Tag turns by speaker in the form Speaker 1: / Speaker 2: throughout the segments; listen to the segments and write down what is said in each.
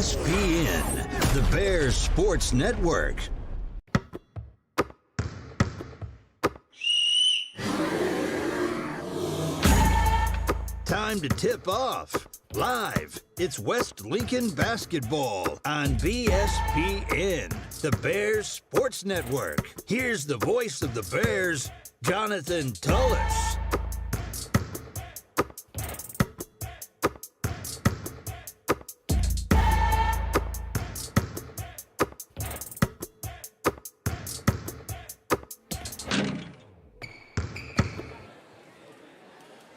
Speaker 1: BSPN, the Bears Sports Network. Time to tip off. Live, it's West Lincoln basketball on BSPN, the Bears Sports Network. Here's the voice of the Bears, Jonathan Tullis.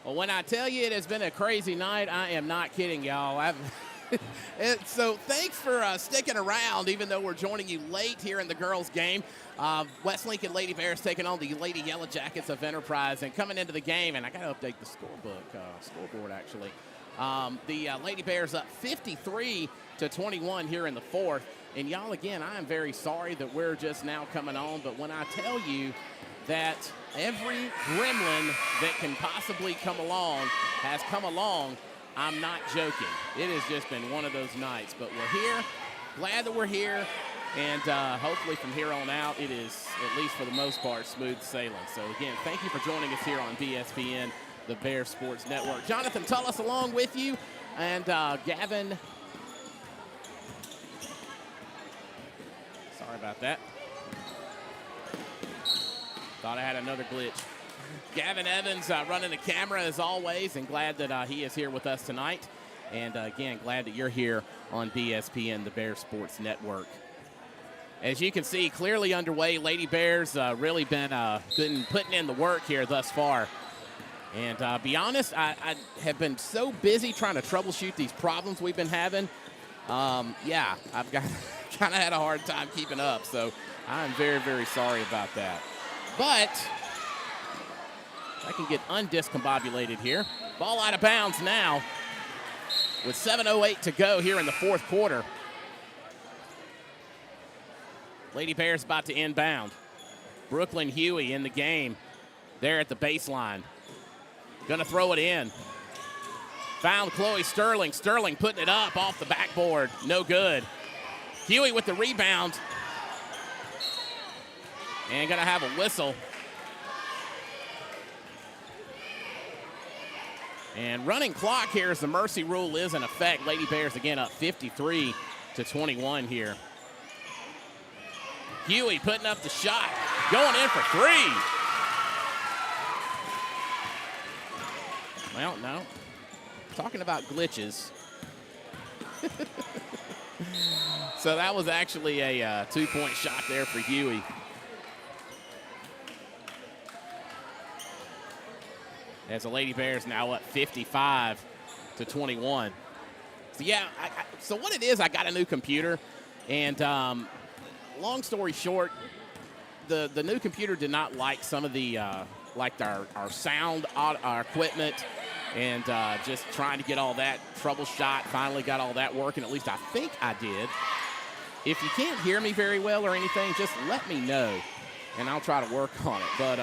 Speaker 2: Well, when I tell you it has been a crazy night, I am not kidding, y'all. So thanks for sticking around, even though we're joining you late here in the girls' game. West Lincoln Lady Bears taking on the Lady Yellowjackets of Enterprise, and coming into the game, and I got to update the scoreboard actually. The Lady Bears up 53-21 here in the fourth. And y'all, again, I am very sorry that we're just now coming on, but when I tell you that every gremlin that can possibly come along has come along, I'm not joking. It has just been one of those nights, but we're here. Glad that we're here, and hopefully from here on out, it is, at least for the most part, smooth sailing. So again, thank you for joining us here on BSPN, the Bears Sports Network. Jonathan Tullis along with you, and Gavin. Sorry about that. Thought I had another glitch. Gavin Evans running the camera as always, and glad that he is here with us tonight. And again, glad that you're here on BSPN, the Bears Sports Network. As you can see, clearly underway. Lady Bears really been putting in the work here thus far. And be honest, I have been so busy trying to troubleshoot these problems we've been having. Yeah, I've got kind of had a hard time keeping up. So I'm very, very sorry about that. But I can get undiscombobulated here. Ball out of bounds now with 7:08 to go here in the fourth quarter. Lady Bears about to inbound. Brooklyn Huey in the game there at the baseline. Gonna throw it in. Found Chloe Sterling. Sterling putting it up off the backboard. No good. Huey with the rebound. And gonna have a whistle. And running clock here as the mercy rule is in effect. Lady Bears again up 53-21 here. Huey putting up the shot. Going in for three. Well, no. Talking about glitches. So that was actually a two-point shot there for Huey. As the Lady Bears now up 55-21. So yeah, so what it is, I got a new computer, and long story short, the new computer did not like some of the like our sound our equipment, and just trying to get all that troubleshot. Finally got all that working. At least I think I did. If you can't hear me very well or anything, just let me know, and I'll try to work on it. But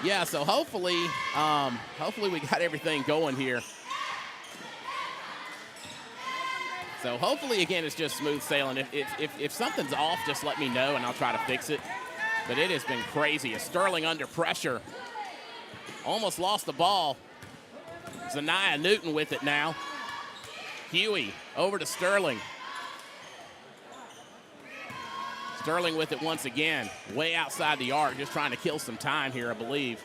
Speaker 2: yeah, so hopefully we got everything going here. So hopefully, again, it's just smooth sailing. If something's off, just let me know, and I'll try to fix it. But it has been crazy. Sterling under pressure. Almost lost the ball. Zaniyah Newton with it now. Huey over to Sterling. Sterling with it once again, way outside the arc, just trying to kill some time here, I believe.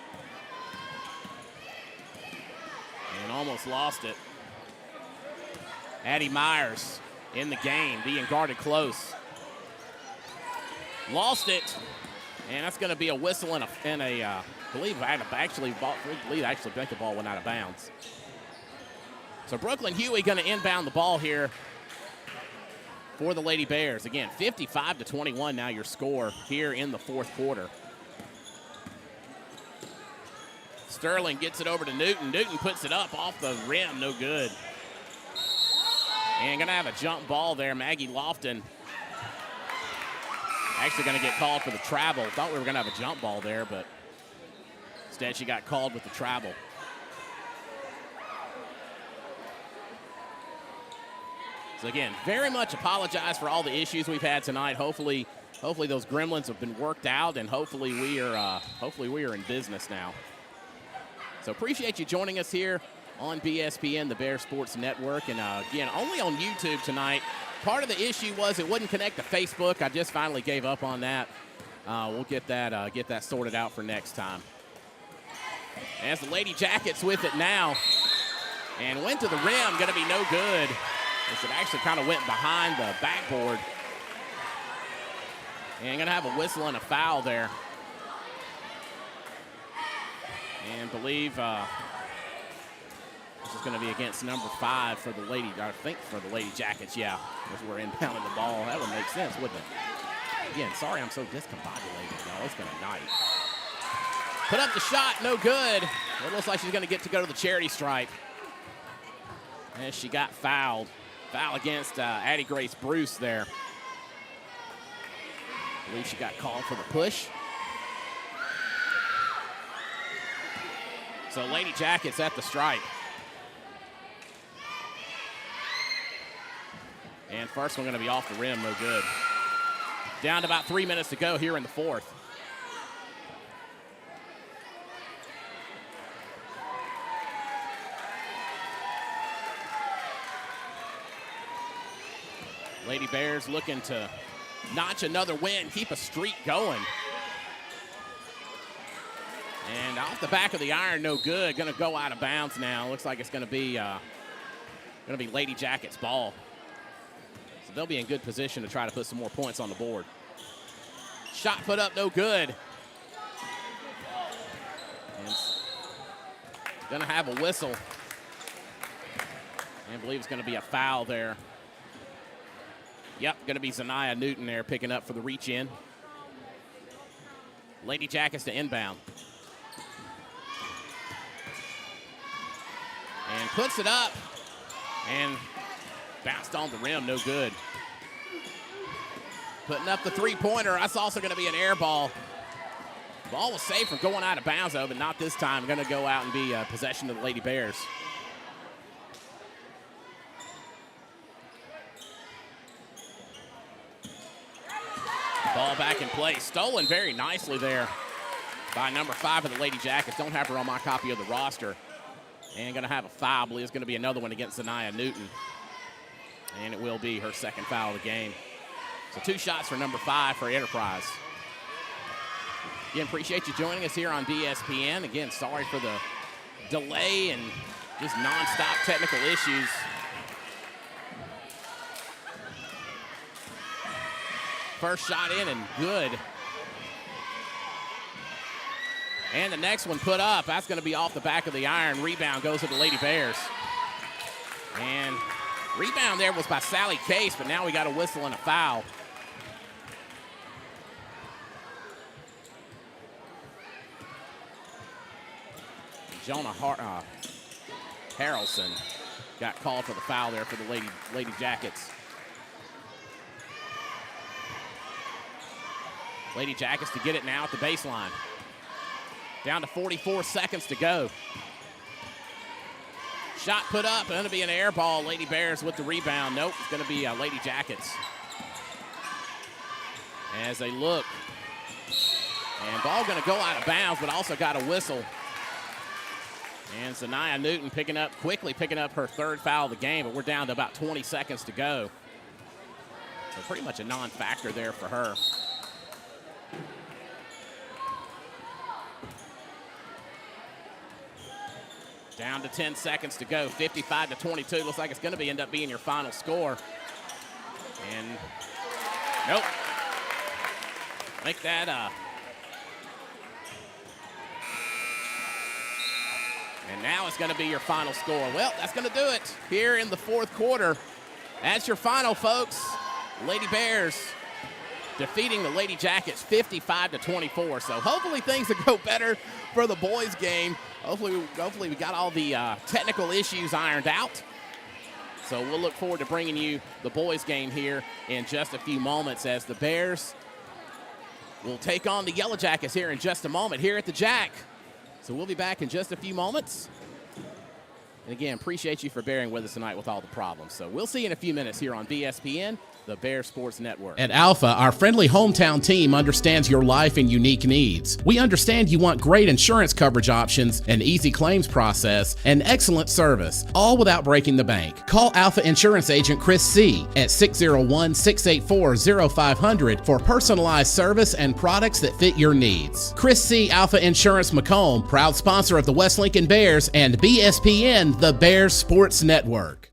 Speaker 2: And almost lost it. Addie Myers in the game, being guarded close. Lost it, and that's going to be a whistle and I believe I actually think the ball went out of bounds. So Brooklyn Huey going to inbound the ball here for the Lady Bears. Again, 55-21 now your score here in the fourth quarter. Sterling gets it over to Newton. Newton puts it up off the rim, no good. And gonna have a jump ball there. Maggie Lofton actually gonna get called for the travel. Thought we were gonna have a jump ball there, but instead she got called with the travel. So again, very much apologize for all the issues we've had tonight. Hopefully those gremlins have been worked out, and hopefully we are in business now. So appreciate you joining us here on BSPN, the Bear Sports Network, and again, only on YouTube tonight. Part of the issue was it wouldn't connect to Facebook. I just finally gave up on that. We'll get that sorted out for next time. As the Lady Jackets with it now, and went to the rim, going to be no good. It actually kind of went behind the backboard. And going to have a whistle and a foul there. And believe this is going to be against number 5 for the Lady, I think for the Lady Jackets, yeah. As we're inbounding the ball. That would make sense, wouldn't it? Again, sorry I'm so discombobulated, y'all. It's been a night. Put up the shot, no good. It looks like she's going to go to the charity stripe. As she got fouled. Foul against Addie Grace Bruce there. I believe she got called for the push. So Lady Jackets at the stripe. And first one going to be off the rim, no good. Down to about 3 minutes to go here in the fourth. Lady Bears looking to notch another win, keep a streak going. And off the back of the iron, no good. Going to go out of bounds now. Looks like it's going to be Lady Jackets' ball. So they'll be in good position to try to put some more points on the board. Shot put up, no good. And going to have a whistle. And I believe it's going to be a foul there. Yep, going to be Zanaya Newton there picking up for the reach in. Lady Jackets to inbound. And puts it up. And bounced on the rim, no good. Putting up the three-pointer. That's also going to be an air ball. Ball was safe from going out of bounds, though, but not this time. Going to go out and be possession of the Lady Bears. Ball back in play. Stolen very nicely there by number 5 of the Lady Jackets. Don't have her on my copy of the roster. And going to have a foul. I believe it's going to be another one against Zanaya Newton. And it will be her second foul of the game. So 2 shots for number 5 for Enterprise. Again, appreciate you joining us here on BSPN. Again, sorry for the delay and just nonstop technical issues. First shot in and good. And the next one put up. That's going to be off the back of the iron. Rebound goes to the Lady Bears. And rebound there was by Sally Case, but now we got a whistle and a foul. Jonah Harrelson got called for the foul there for the Lady Jackets. Lady Jackets to get it now at the baseline. Down to 44 seconds to go. Shot put up, going to be an air ball. Lady Bears with the rebound. Nope, it's going to be Lady Jackets. As they look. And ball going to go out of bounds, but also got a whistle. And Zanaya Newton quickly picking up her 3rd foul of the game, but we're down to about 20 seconds to go. So pretty much a non-factor there for her. Down to 10 seconds to go, 55-22. Looks like it's going to end up being your final score. And nope. Make that and now it's going to be your final score. Well, that's going to do it here in the 4th quarter. That's your final, folks. Lady Bears defeating the Lady Jackets 55-24. So hopefully things will go better for the boys game. Hopefully we got all the technical issues ironed out. So we'll look forward to bringing you the boys game here in just a few moments as the Bears will take on the Yellowjackets here in just a moment here at the Jack. So we'll be back in just a few moments. And again, appreciate you for bearing with us tonight with all the problems. So we'll see you in a few minutes here on BSPN, the Bear Sports Network. At Alpha, our friendly hometown team understands your life and unique needs. We understand you want great insurance coverage options, an easy claims process, and excellent service, all without breaking the bank. Call Alpha Insurance Agent Chris C. at 601-684-0500 for personalized service and products that fit your needs. Chris C. Alpha Insurance Macomb, proud sponsor of the West Lincoln Bears and BSPN, the Bears Sports Network.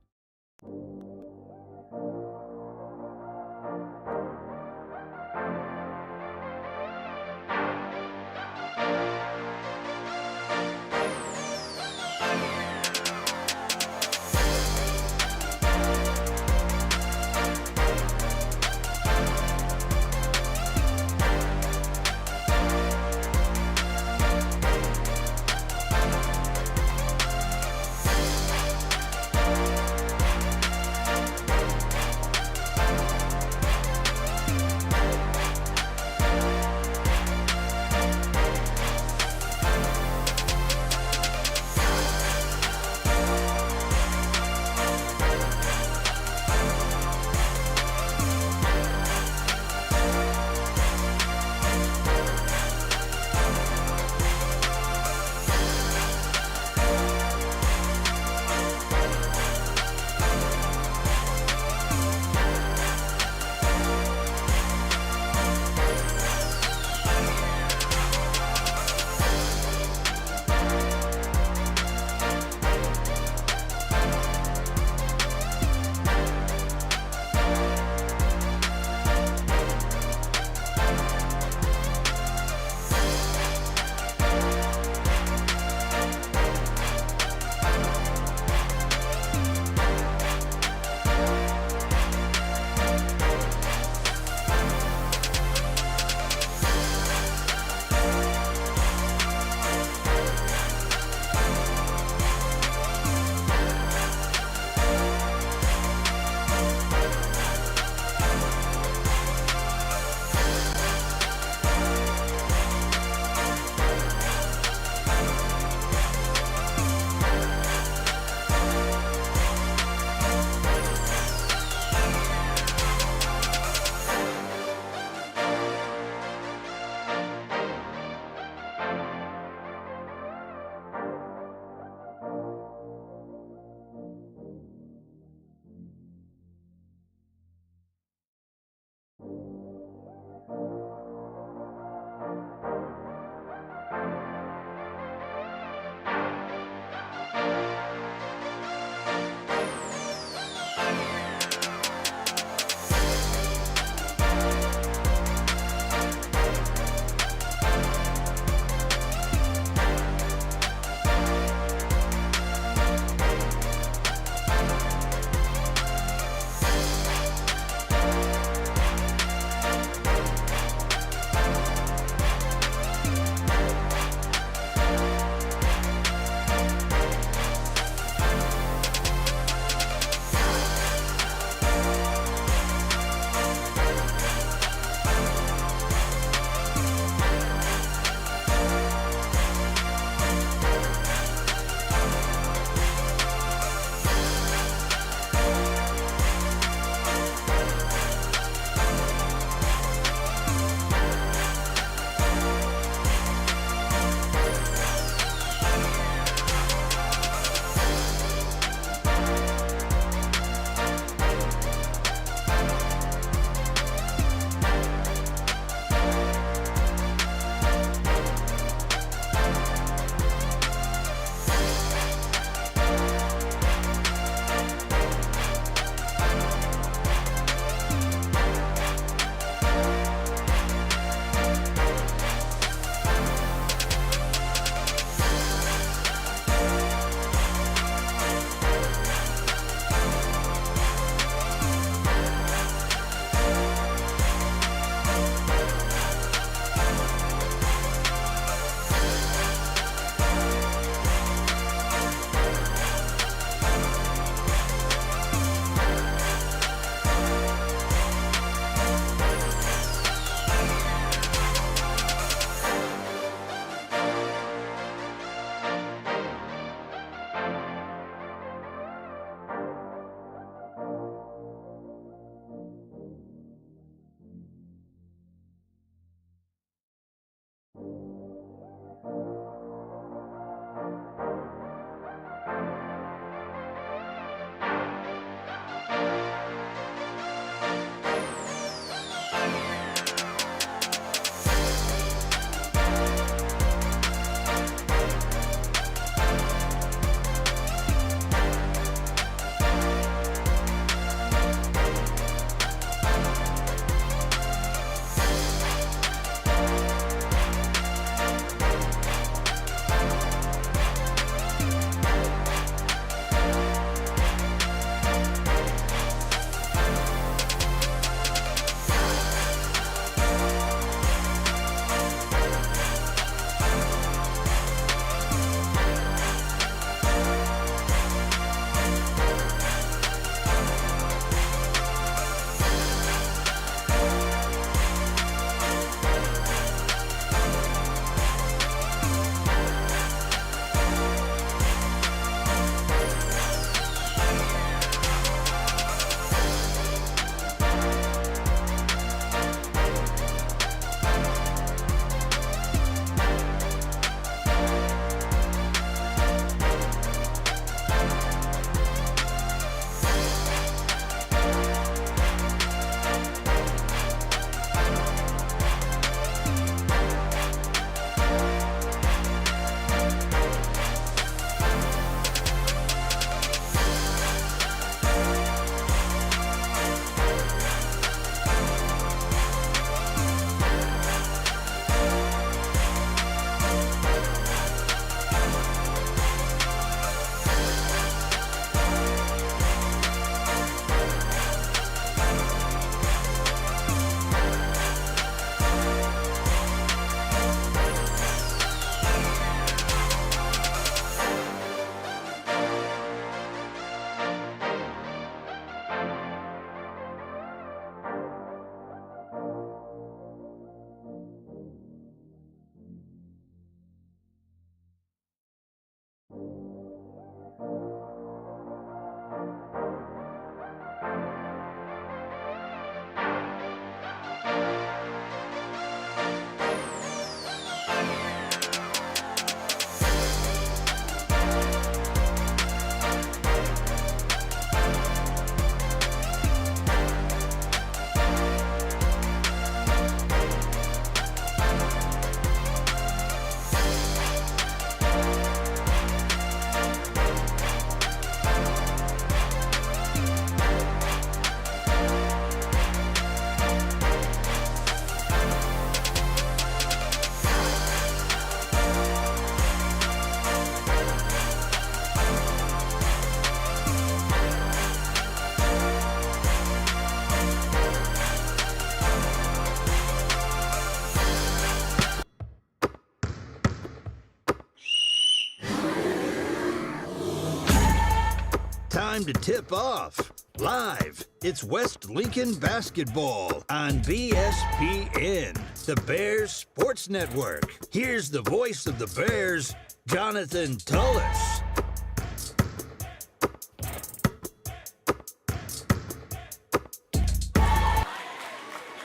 Speaker 1: time to tip off. Live, it's West Lincoln Basketball on BSPN, the Bears Sports Network. Here's the voice of the Bears, Jonathan Tullis.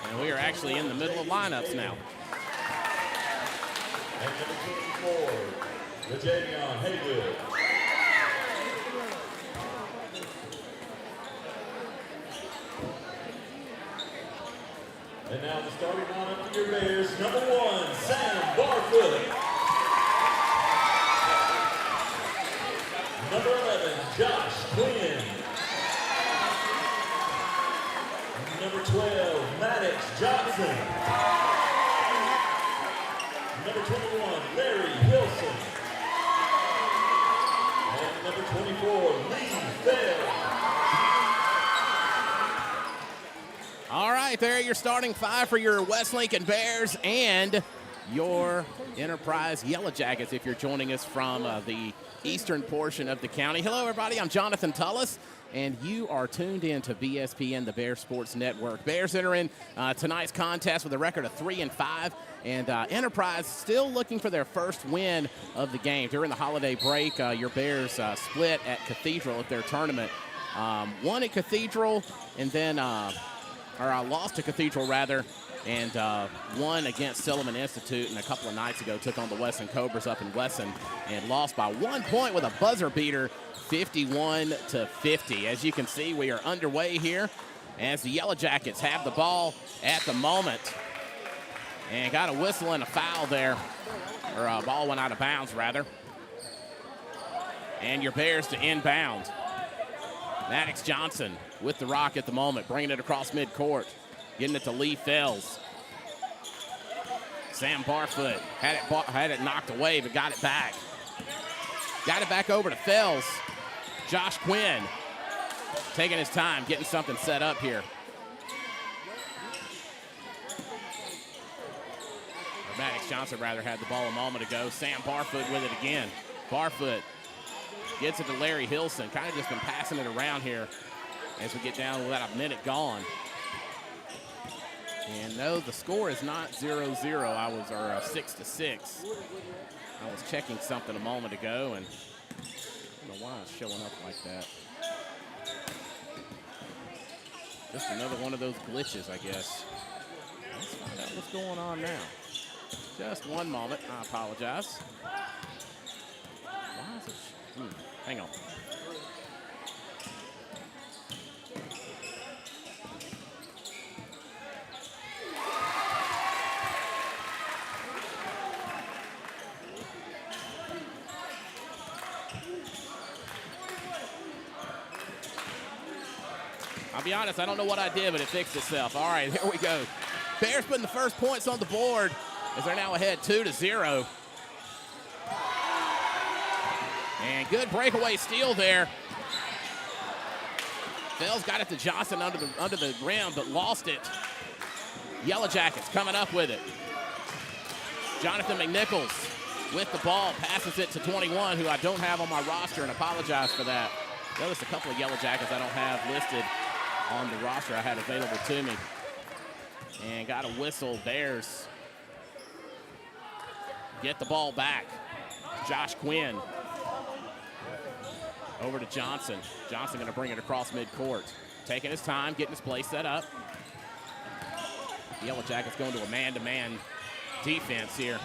Speaker 2: And we are actually in the middle of lineups now.
Speaker 3: And number 24, Lajanion Haywood. And now the starting lineup for your Bears. Number 1, Sam Barfoot. Number 11, Josh Quinn. Number 12, Maddox Johnson. Number 21, Larry Wilson. And number 24, Lee Bell.
Speaker 2: All right, there your starting five for your West Lincoln Bears and your Enterprise Yellowjackets if you're joining us from the eastern portion of the county. Hello, everybody. I'm Jonathan Tullis, and you are tuned in to BSPN, the Bears Sports Network. Bears entering tonight's contest with a record of 3-5, and Enterprise still looking for their first win of the game. During the holiday break, your Bears split at Cathedral at their tournament. Won at Cathedral, and then lost to Cathedral, rather, and won against Silliman Institute, and a couple of nights ago took on the Wesson Cobras up in Wesson and lost by 1 point with a buzzer beater, 51-50. As you can see, we are underway here as the Yellowjackets have the ball at the moment. And got a whistle and a foul there, or a ball went out of bounds, rather. And your Bears to inbound. Maddox Johnson with the rock at the moment, bringing it across midcourt, getting it to Lee Fells. Sam Barfoot had it knocked away, but got it back. Got it back over to Fells. Josh Quinn taking his time, getting something set up here. Maddox Johnson, rather, had the ball a moment ago. Sam Barfoot with it again. Barfoot gets it to Larry Hilson. Kind of just been passing it around here as we get down with about a minute gone. And no, the score is not 0-0. Or 6-6. I was checking something a moment ago, and I don't know why it's showing up like that. Just another one of those glitches, I guess. Let's find out what's going on now. Just one moment. I apologize. Why is it? Hang on. I'll be honest, I don't know what I did, but it fixed itself. All right, here we go. Bears putting the first points on the board as they're now ahead 2-0. And good breakaway steal there. Fells got it to Johnson under the rim, but lost it. Yellowjackets coming up with it. Jonathan McNichols with the ball, passes it to 21, who I don't have on my roster, and apologize for that. Notice a couple of Yellowjackets I don't have listed on the roster I had available to me. And got a whistle. Bears get the ball back. Josh Quinn over to Johnson. Johnson going to bring it across midcourt. Taking his time, getting his play set up. The Yellowjackets going to a man-to-man defense here.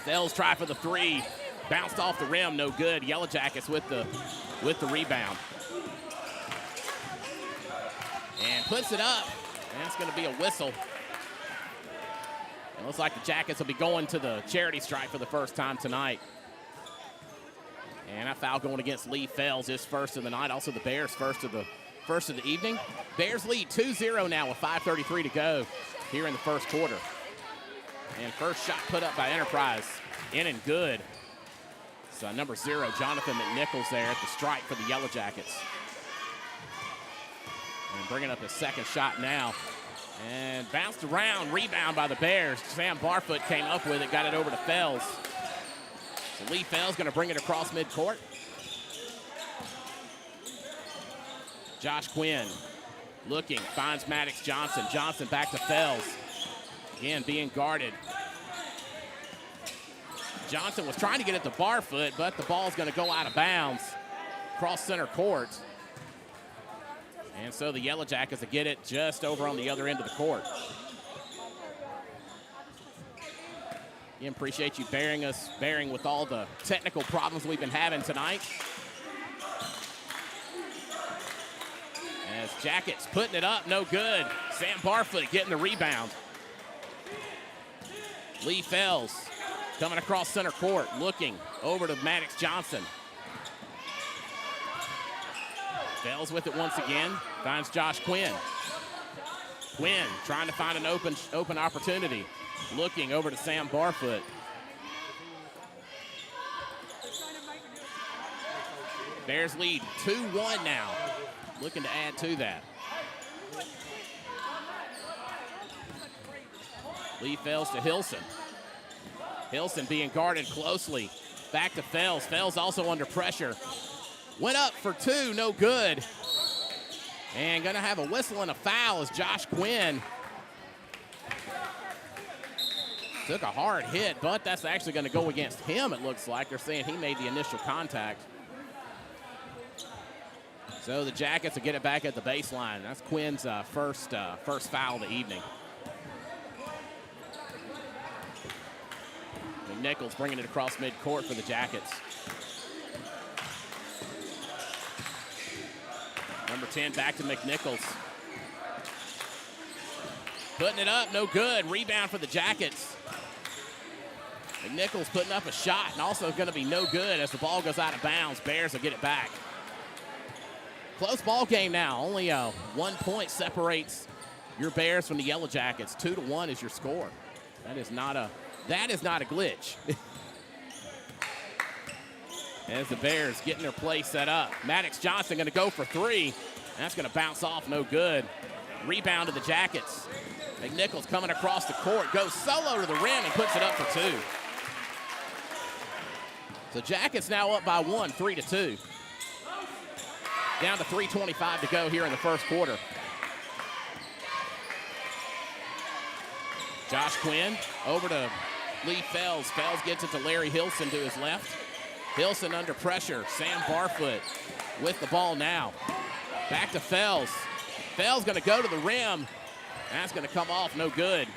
Speaker 2: Fells try for the three. Bounced off the rim, no good. Yellowjackets with the rebound. And puts it up. And it's going to be a whistle. It looks like the Jackets will be going to the charity stripe for the first time tonight. And a foul going against Lee Fells, his first of the night. Also the Bears' first of the evening. Bears lead 2-0 now with 5:33 to go here in the first quarter. And first shot put up by Enterprise, in and good. So number 0, Jonathan McNichols there at the stripe for the Yellowjackets. And bringing up his second shot now. And bounced around, rebound by the Bears. Sam Barfoot came up with it, got it over to Fells. So Lee Fells going to bring it across midcourt. Josh Quinn looking, finds Maddox Johnson. Johnson back to Fells. Again, being guarded. Johnson was trying to get it to Barfoot, but the ball's going to go out of bounds across center court. And so the Yellow Jackets will get it just over on the other end of the court. Again, appreciate you bearing with all the technical problems we've been having tonight. As Jackets putting it up, no good. Sam Barfoot getting the rebound. Lee Fells coming across center court, looking over to Maddox Johnson. Fells with it once again, finds Josh Quinn. Quinn trying to find an open opportunity, looking over to Sam Barfoot. Bears lead 2-1 now, looking to add to that. Lee Fells to Hilson. Hilson being guarded closely. Back to Fells. Fells also under pressure. Went up for two, no good. And gonna have a whistle and a foul as Josh Quinn took a hard hit, but that's actually gonna go against him, it looks like. They're saying he made the initial contact. So the Jackets will get it back at the baseline. That's Quinn's first foul of the evening. McNichols bringing it across midcourt for the Jackets. Number 10 back to McNichols. Putting it up, no good. Rebound for the Jackets. McNichols putting up a shot and also going to be no good as the ball goes out of bounds. Bears will get it back. Close ball game now. Only 1 point separates your Bears from the Yellow Jackets. 2-1 is your score. That is not a glitch. As the Bears getting their play set up. Maddox Johnson going to go for three. That's going to bounce off, no good. Rebound to the Jackets. McNichols coming across the court, goes solo to the rim and puts it up for two. So Jackets now up by one, 3-2. Down to 3:25 to go here in the first quarter. Josh Quinn over to Lee Fells. Fells gets it to Larry Hilson to his left. Hilson under pressure. Sam Barfoot with the ball now. Back to Fells. Fells going to go to the rim. That's going to come off, no good.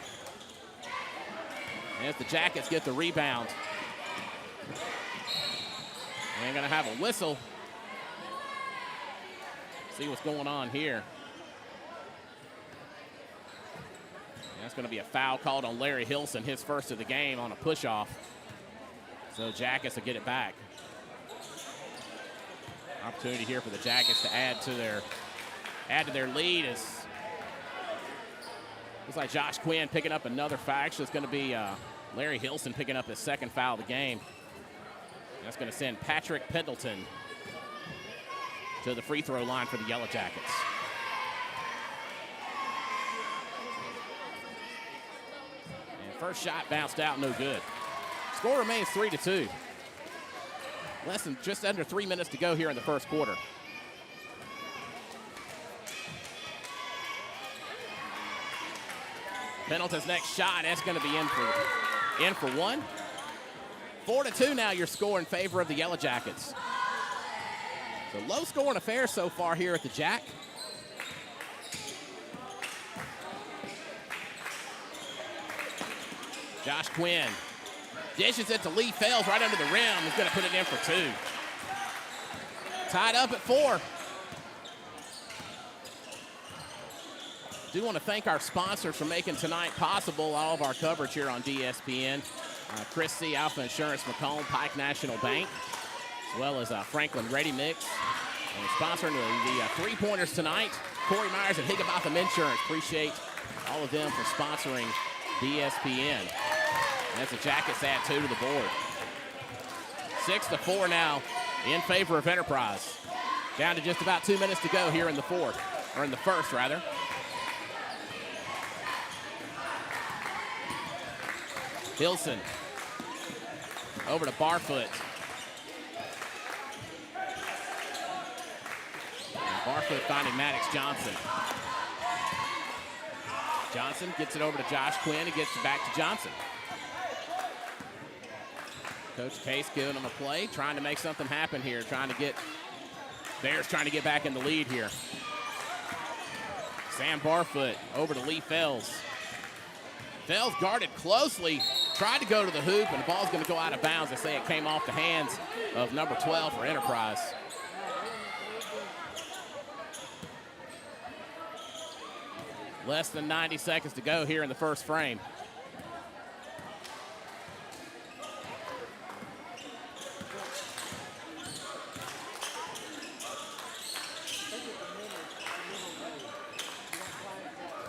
Speaker 2: As the Jackets get the rebound. And going to have a whistle. See what's going on here. That's going to be a foul called on Larry Hilson, his first of the game on a push-off. So Jackets will get it back. Opportunity here for the Jackets to add to their lead. Looks like Josh Quinn picking up another foul. Actually, it's going to be Larry Hilson picking up his second foul of the game. That's going to send Patrick Pendleton to the free throw line for the Yellow Jackets. And first shot bounced out, no good. Score remains 3-2. Just under 3 minutes to go here in the first quarter. Pendleton's next shot, that's going to be in for one. 4-2 now your score in favor of the Yellow Jackets. So low scoring affair so far here at the Jack. Josh Quinn dishes it to Lee Fells right under the rim. He's going to put it in for two. Tied up at 4. Do want to thank our sponsors for making tonight possible. All of our coverage here on DSPN. Chris C. Alpha Insurance, Macomb, Pike National Bank, as well as Franklin Ready Mix. And sponsoring the three-pointers tonight, Corey Myers and Higginbotham Insurance. Appreciate all of them for sponsoring DSPN. And as the Jackets add 2 to the board. 6-4 now in favor of Enterprise. Down to just about 2 minutes to go here in the first rather. Hilson over to Barfoot. Barfoot finding Maddox Johnson. Johnson gets it over to Josh Quinn. He gets it back to Johnson. Coach Case giving him a play, trying to make something happen here, Bears trying to get back in the lead here. Sam Barfoot over to Lee Fells. Fells guarded closely, tried to go to the hoop, and the ball's going to go out of bounds. They say it came off the hands of number 12 for Enterprise. Less than 90 seconds to go here in the first frame.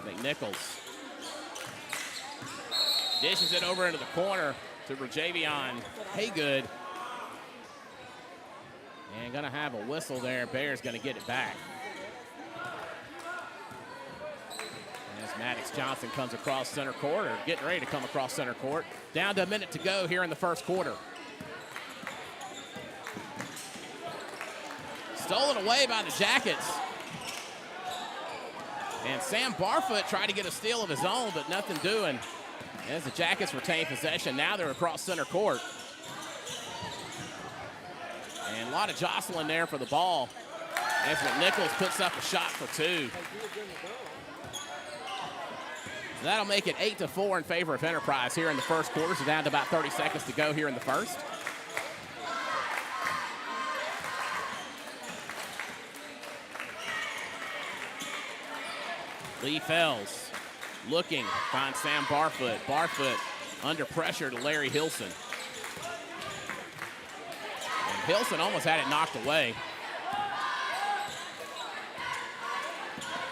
Speaker 2: McNichols dishes it over into the corner to Rajavion Haygood. And gonna have a whistle there. Bears gonna get it back. As Maddox Johnson comes across center court, or getting ready to come across center court. Down to a minute to go here in the first quarter. Stolen away by the Jackets. And Sam Barfoot tried to get a steal of his own, but nothing doing. As the Jackets retain possession, now they're across center court. And a lot of jostling there for the ball. As McNichols puts up a shot for two. That'll make it 8-4 in favor of Enterprise here in the first quarter. So down to about 30 seconds to go here in the first. Lee Fells looking, finds Sam Barfoot. Barfoot under pressure to Larry Hilson. And Hilson almost had it knocked away.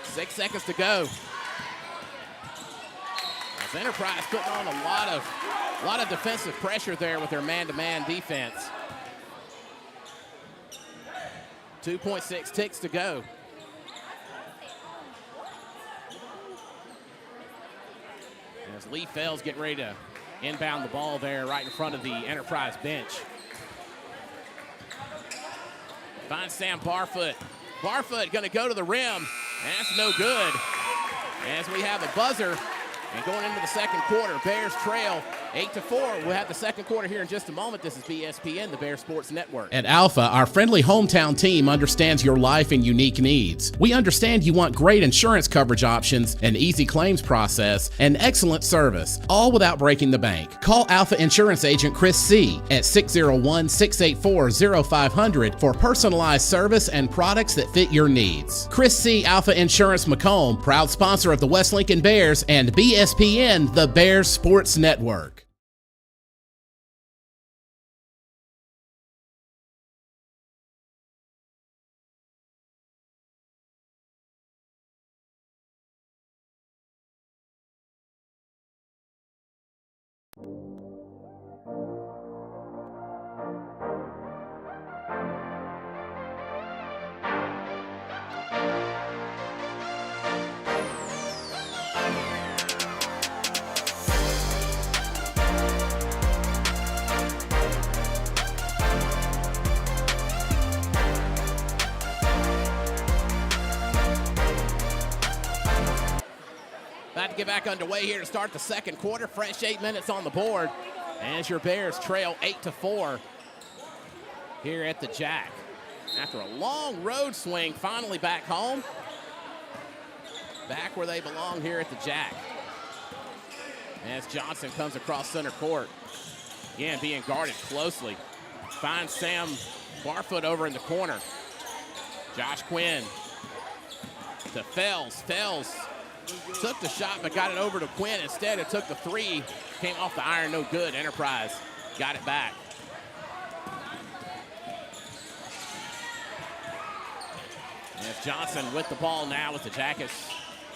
Speaker 2: 6 seconds to go. As Enterprise putting on a lot of defensive pressure there with their man-to-man defense. 2.6 ticks to go. As Lee Fells getting ready to inbound the ball there right in front of the Enterprise bench. Finds Sam Barfoot. Barfoot gonna go to the rim. That's no good. As we have a buzzer, and going into the second quarter, Bears trail 8-4. We'll have the second quarter here in just a moment. This is BSPN, the Bears Sports Network.
Speaker 4: At Alpha, our friendly hometown team understands your life and unique needs. We understand you want great insurance coverage options, an easy claims process, and excellent service, all without breaking the bank. Call Alpha Insurance Agent Chris C. at 601-684-0500 for personalized service and products that fit your needs. Chris C. Alpha Insurance Macomb, proud sponsor of the West Lincoln Bears and BSPN, the Bears Sports Network.
Speaker 2: About to get back underway here to start the second quarter. Fresh 8 minutes on the board. As your Bears trail 8-4 here at the Jack. After a long road swing, finally back home. Back where they belong here at the Jack. As Johnson comes across center court. Again, being guarded closely. Finds Sam Barfoot over in the corner. Josh Quinn to Fells. Fells took the shot, but got it over to Quinn. Instead, it took the three. Came off the iron, no good. Enterprise got it back. And Johnson with the ball now with the Jackets.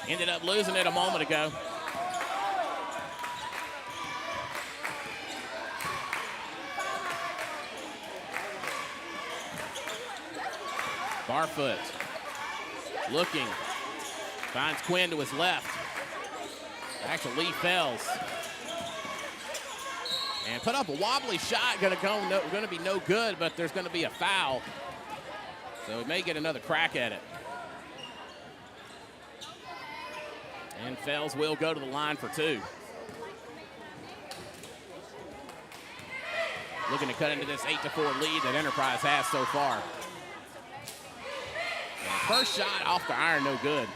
Speaker 2: Ended up losing it a moment ago. Barfoot looking. Finds Quinn to his left. Back to Lee Fells. And put up a wobbly shot. Going to be no good, but there's going to be a foul. So he may get another crack at it. And Fells will go to the line for 2. Looking to cut into this 8-4 lead that Enterprise has so far. And first shot off the iron, no good.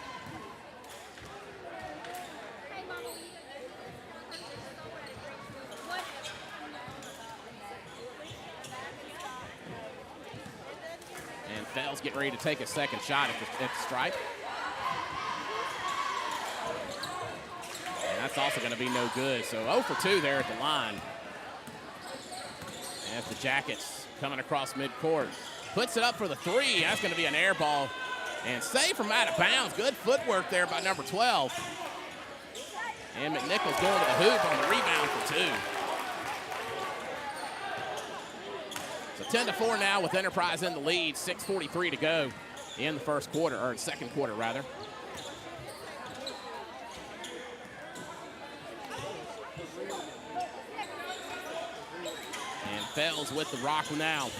Speaker 2: And Fells getting ready to take a second shot at the stripe. And that's also going to be no good. So 0 for 2 there at the line. As the Jackets coming across midcourt. Puts it up for the 3. That's going to be an air ball. And saved from out of bounds. Good footwork there by number 12. And McNichols going to the hoop on the rebound for 2. So 10-4 now with Enterprise in the lead. 6:43 to go in the first quarter, or second quarter rather. And Fells with the rock now.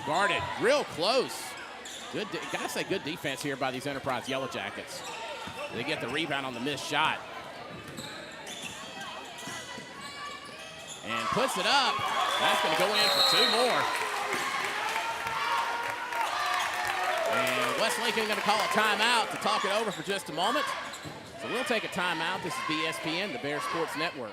Speaker 2: Guarded real close. Good, gotta say, good defense here by these Enterprise Yellowjackets. They get the rebound on the missed shot. And puts it up. That's going to go in for 2 more. And West Lincoln going to call a timeout to talk it over for just a moment. So we'll take a timeout. This is BSPN, the Bear Sports Network.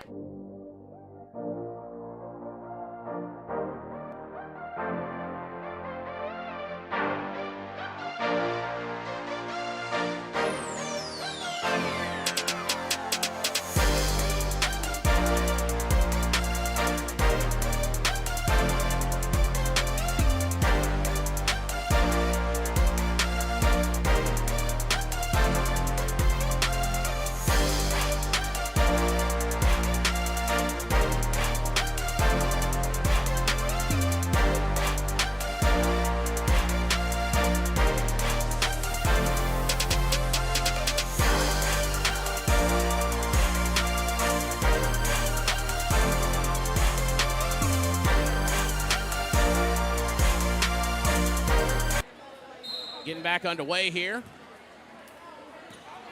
Speaker 2: Getting back underway here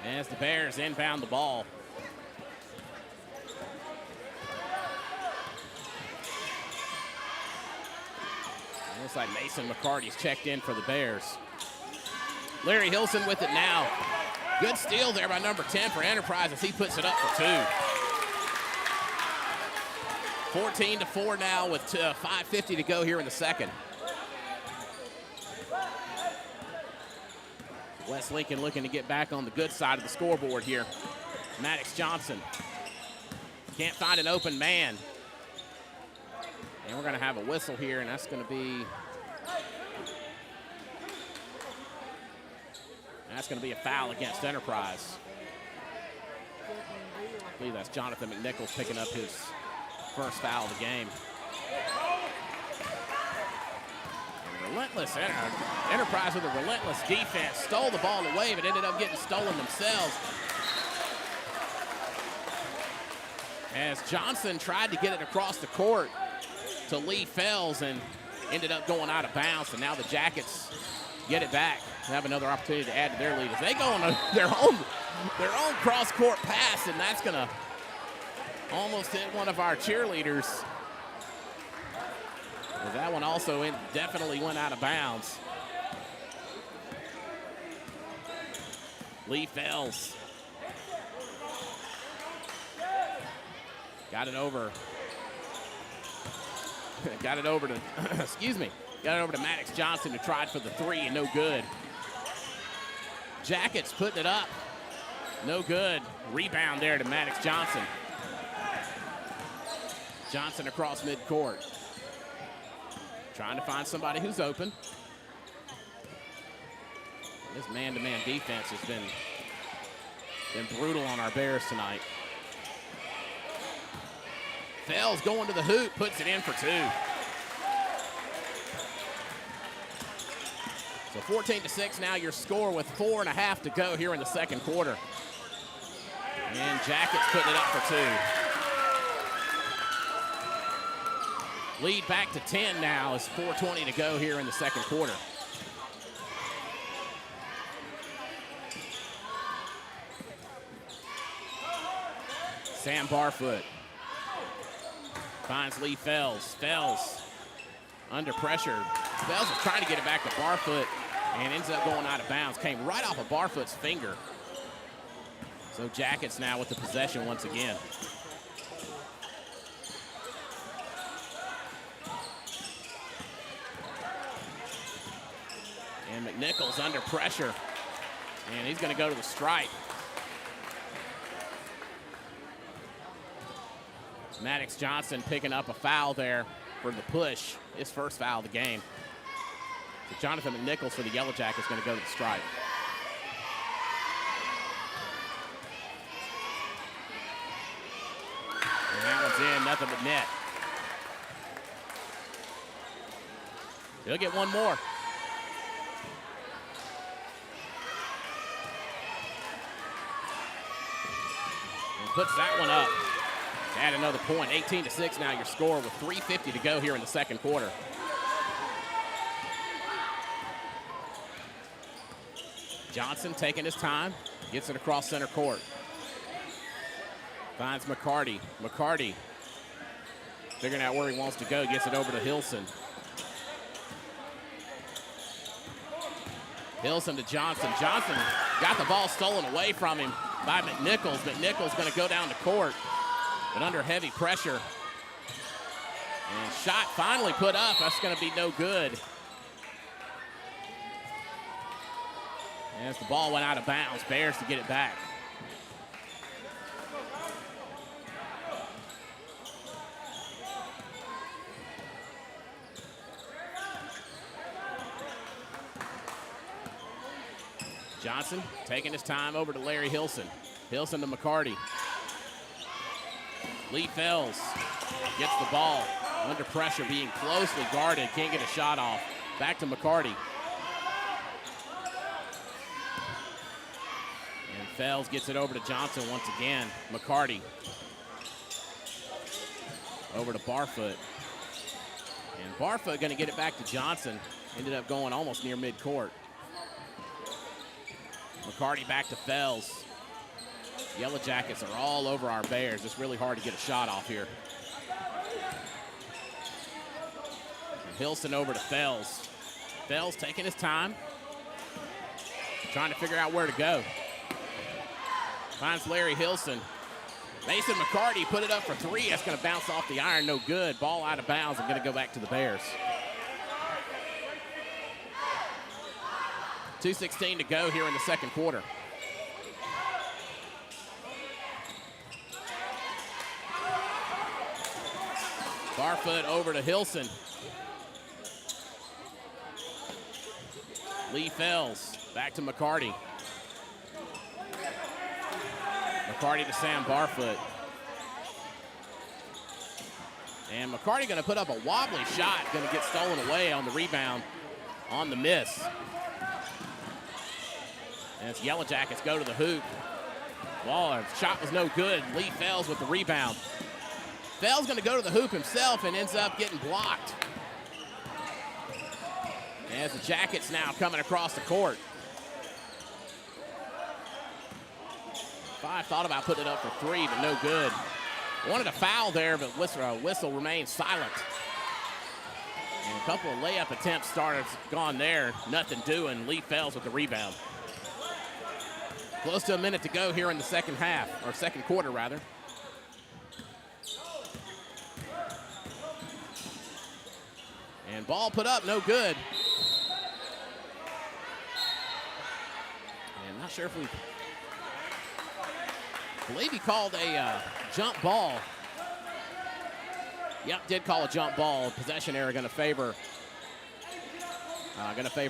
Speaker 2: as the Bears inbound the ball. Looks like Mason McCarty's checked in for the Bears. Larry Hilson with it now. Good steal there by number 10 for Enterprise as he puts it up for 2. 14-4 now with 5:50 to go here in the second. West Lincoln looking to get back on the good side of the scoreboard here. Maddox Johnson can't find an open man. And we're going to have a whistle here, and that's going to be a foul against Enterprise. I believe that's Jonathan McNichols picking up his first foul of the game. Relentless Enterprise with a relentless defense. Stole the ball away, but ended up getting stolen themselves. As Johnson tried to get it across the court to Lee Fells and ended up going out of bounds. And now the Jackets get it back and have another opportunity to add to their lead as they go on their own cross-court pass, and that's going to almost hit one of our cheerleaders. That one also definitely went out of bounds. Lee Fells got it over. Got it over to, excuse me, got it over to Maddox Johnson who tried for the 3 and no good. Jackets putting it up, no good. Rebound there to Maddox Johnson. Johnson across midcourt. Trying to find somebody who's open. This man-to-man defense has been brutal on our Bears tonight. Fells going to the hoop, puts it in for 2. So 14-6 now your score with 4.5 to go here in the second quarter. And Jackets putting it up for 2. Lead back to 10 now as 4:20 to go here in the second quarter. Sam Barfoot finds Lee Fells. Fells under pressure. Fells is trying to get it back to Barfoot and ends up going out of bounds. Came right off of Barfoot's finger. So Jackets now with the possession once again. And McNichols under pressure. And he's going to go to the stripe. Maddox Johnson picking up a foul there for the push. His first foul of the game. So Jonathan McNichols for the Yellow Jackets is going to go to the stripe. And that one's in, nothing but net. He'll get one more. And puts that one up. Add another point. 18-6 now your score with 3:50 to go here in the second quarter. Johnson taking his time, gets it across center court. Finds McCarty. McCarty figuring out where he wants to go, gets it over to Hilson. Hilson to Johnson. Johnson got the ball stolen away from him by McNichols. McNichols going to go down the court, but under heavy pressure. And shot finally put up. That's going to be no good. As the ball went out of bounds, Bears to get it back. Johnson taking his time over to Larry Hilson. Hilson to McCarty. Lee Fells gets the ball under pressure, being closely guarded. Can't get a shot off. Back to McCarty. And Fells gets it over to Johnson once again. McCarty. Over to Barfoot. And Barfoot going to get it back to Johnson. Ended up going almost near midcourt. McCarty back to Fells. Yellow Jackets are all over our Bears. It's really hard to get a shot off here. And Hilson over to Fells. Fells taking his time, trying to figure out where to go. Finds Larry Hilson. Mason McCarty put it up for three. That's going to bounce off the iron, no good. Ball out of bounds and going to go back to the Bears. 2:16 to go here in the second quarter. Barfoot over to Hilson. Lee Fells back to McCarty. McCarty to Sam Barfoot. And McCarty going to put up a wobbly shot, going to get stolen away on the rebound on the miss. And it's Yellow Jackets go to the hoop. Ball, shot was no good. Lee Fells with the rebound. Fells going to go to the hoop himself and ends up getting blocked. As the Jackets now coming across the court. Five thought about putting it up for three, but no good. Wanted a foul there, but whistle remains silent. And a couple of layup attempts gone there. Nothing doing. Lee Fells with the rebound. Close to a minute to go here in the second half, or second quarter rather. And ball put up, no good. And not sure if we, believe he called a jump ball. Yep, did call a jump ball. Possession error going to favor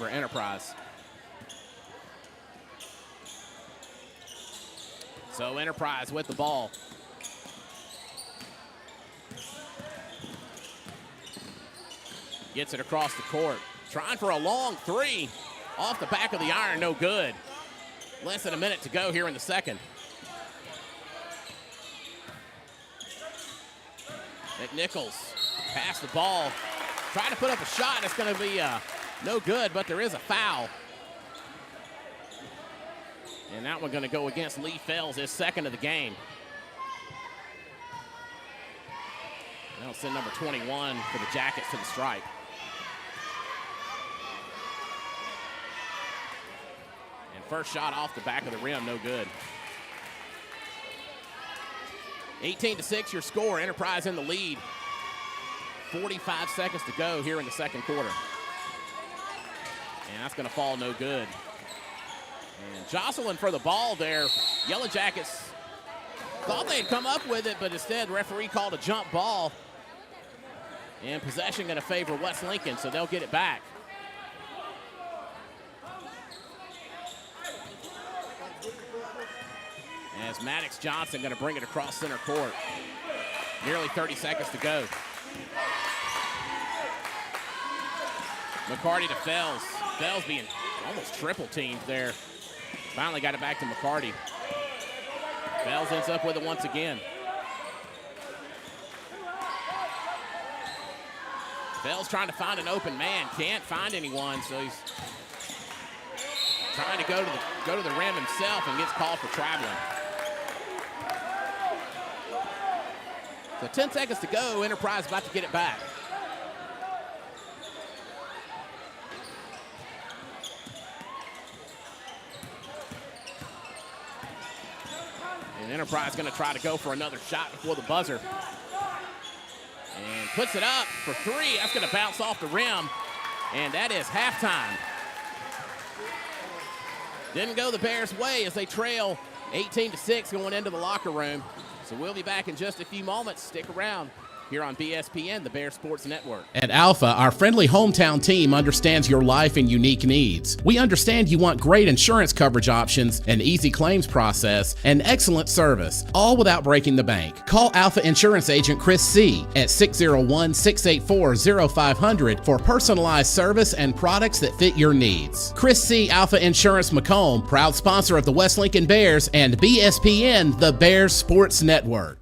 Speaker 2: Enterprise. So Enterprise with the ball. Gets it across the court. Trying for a long three. Off the back of the iron, no good. Less than a minute to go here in the second. McNichols pass the ball. Trying to put up a shot. It's going to be no good, but there is a foul. And that one going to go against Lee Fells, his second of the game. They'll send number 21 for the Jackets to the stripe. And first shot off the back of the rim, no good. 18-6 your score. Enterprise in the lead. 45 seconds to go here in the second quarter. And that's going to fall no good. And jostling for the ball there. Yellow Jackets thought they'd come up with it, but instead referee called a jump ball. And possession going to favor West Lincoln, so they'll get it back. As Maddox Johnson going to bring it across center court. Nearly 30 seconds to go. McCarty to Fells. Fells being almost triple teamed there. Finally got it back to McCarty. Fells ends up with it once again. Fells trying to find an open man. Can't find anyone, so he's trying to go to the rim himself and gets called for traveling. So 10 seconds to go. Enterprise about to get it back. And Enterprise going to try to go for another shot before the buzzer. And puts it up for three. That's going to bounce off the rim. And that is halftime. Didn't go the Bears' way as they trail 18-6 going into the locker room. So we'll be back in just a few moments. Stick around here on BSPN, the Bear Sports Network.
Speaker 4: At Alpha, our friendly hometown team understands your life and unique needs. We understand you want great insurance coverage options, an easy claims process, and excellent service, all without breaking the bank. Call Alpha Insurance Agent Chris C. at 601-684-0500 for personalized service and products that fit your needs. Chris C. Alpha Insurance Macomb, proud sponsor of the West Lincoln Bears and BSPN, the Bears Sports Network.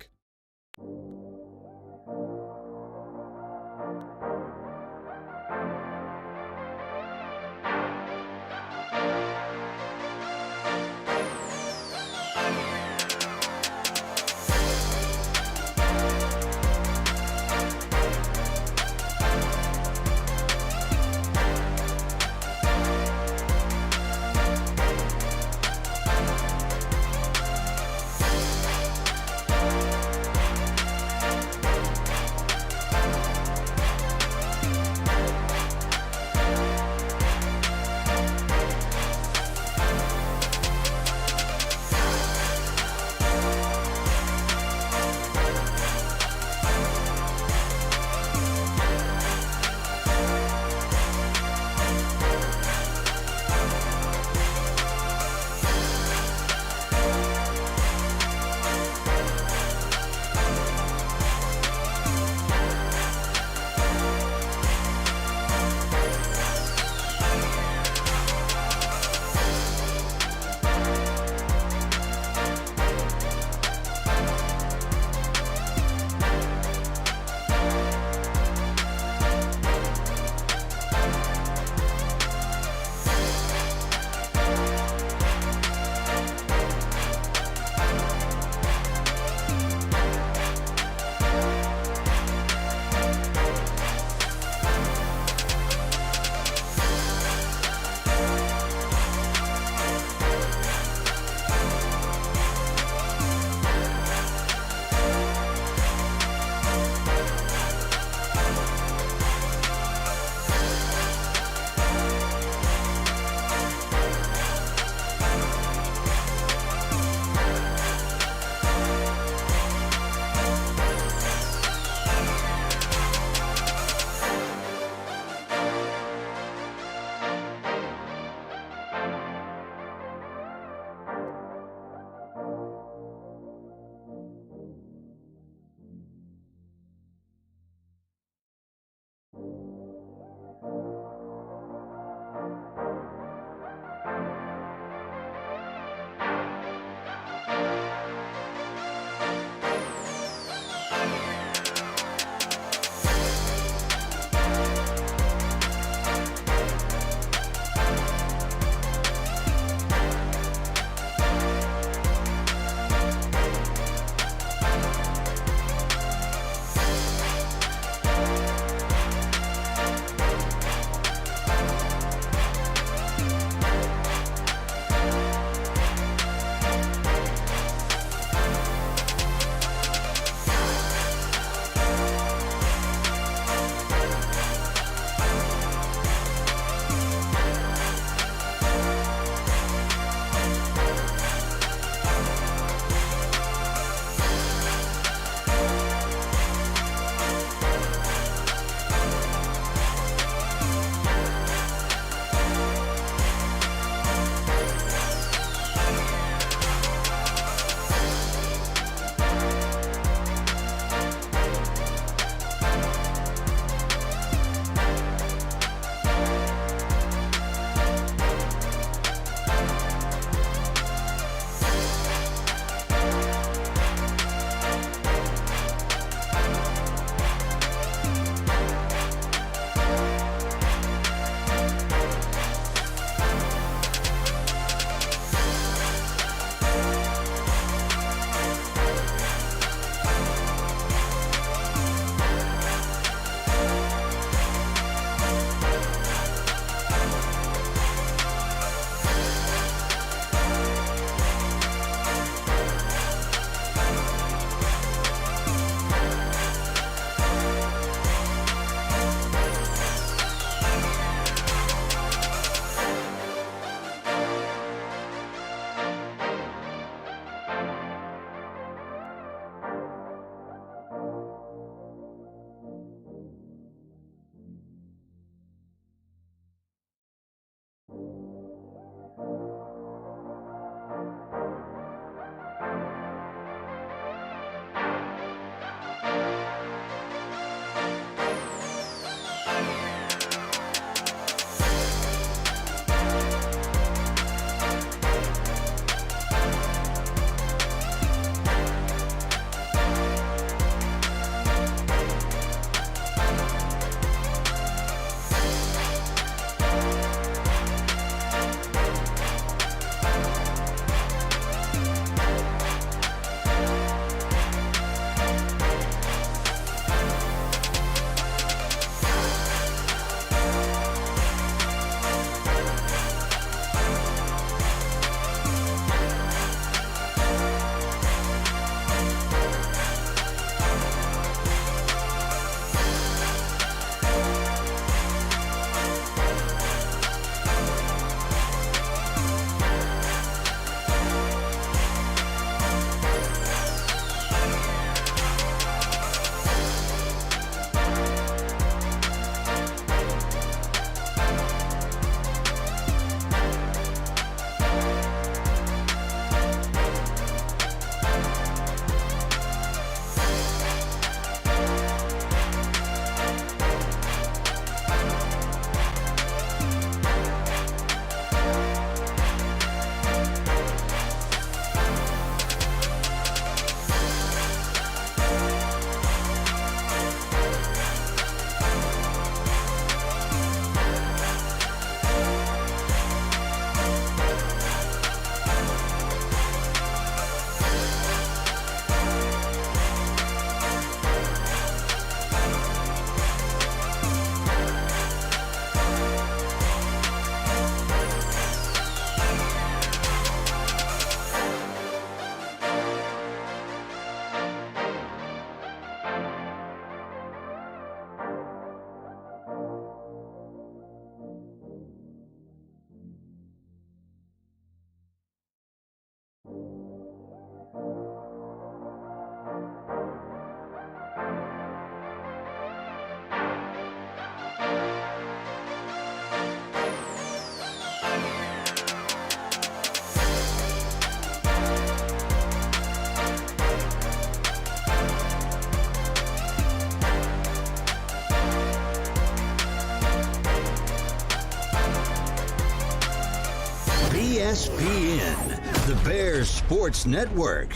Speaker 1: BSPN, the Bears Sports Network.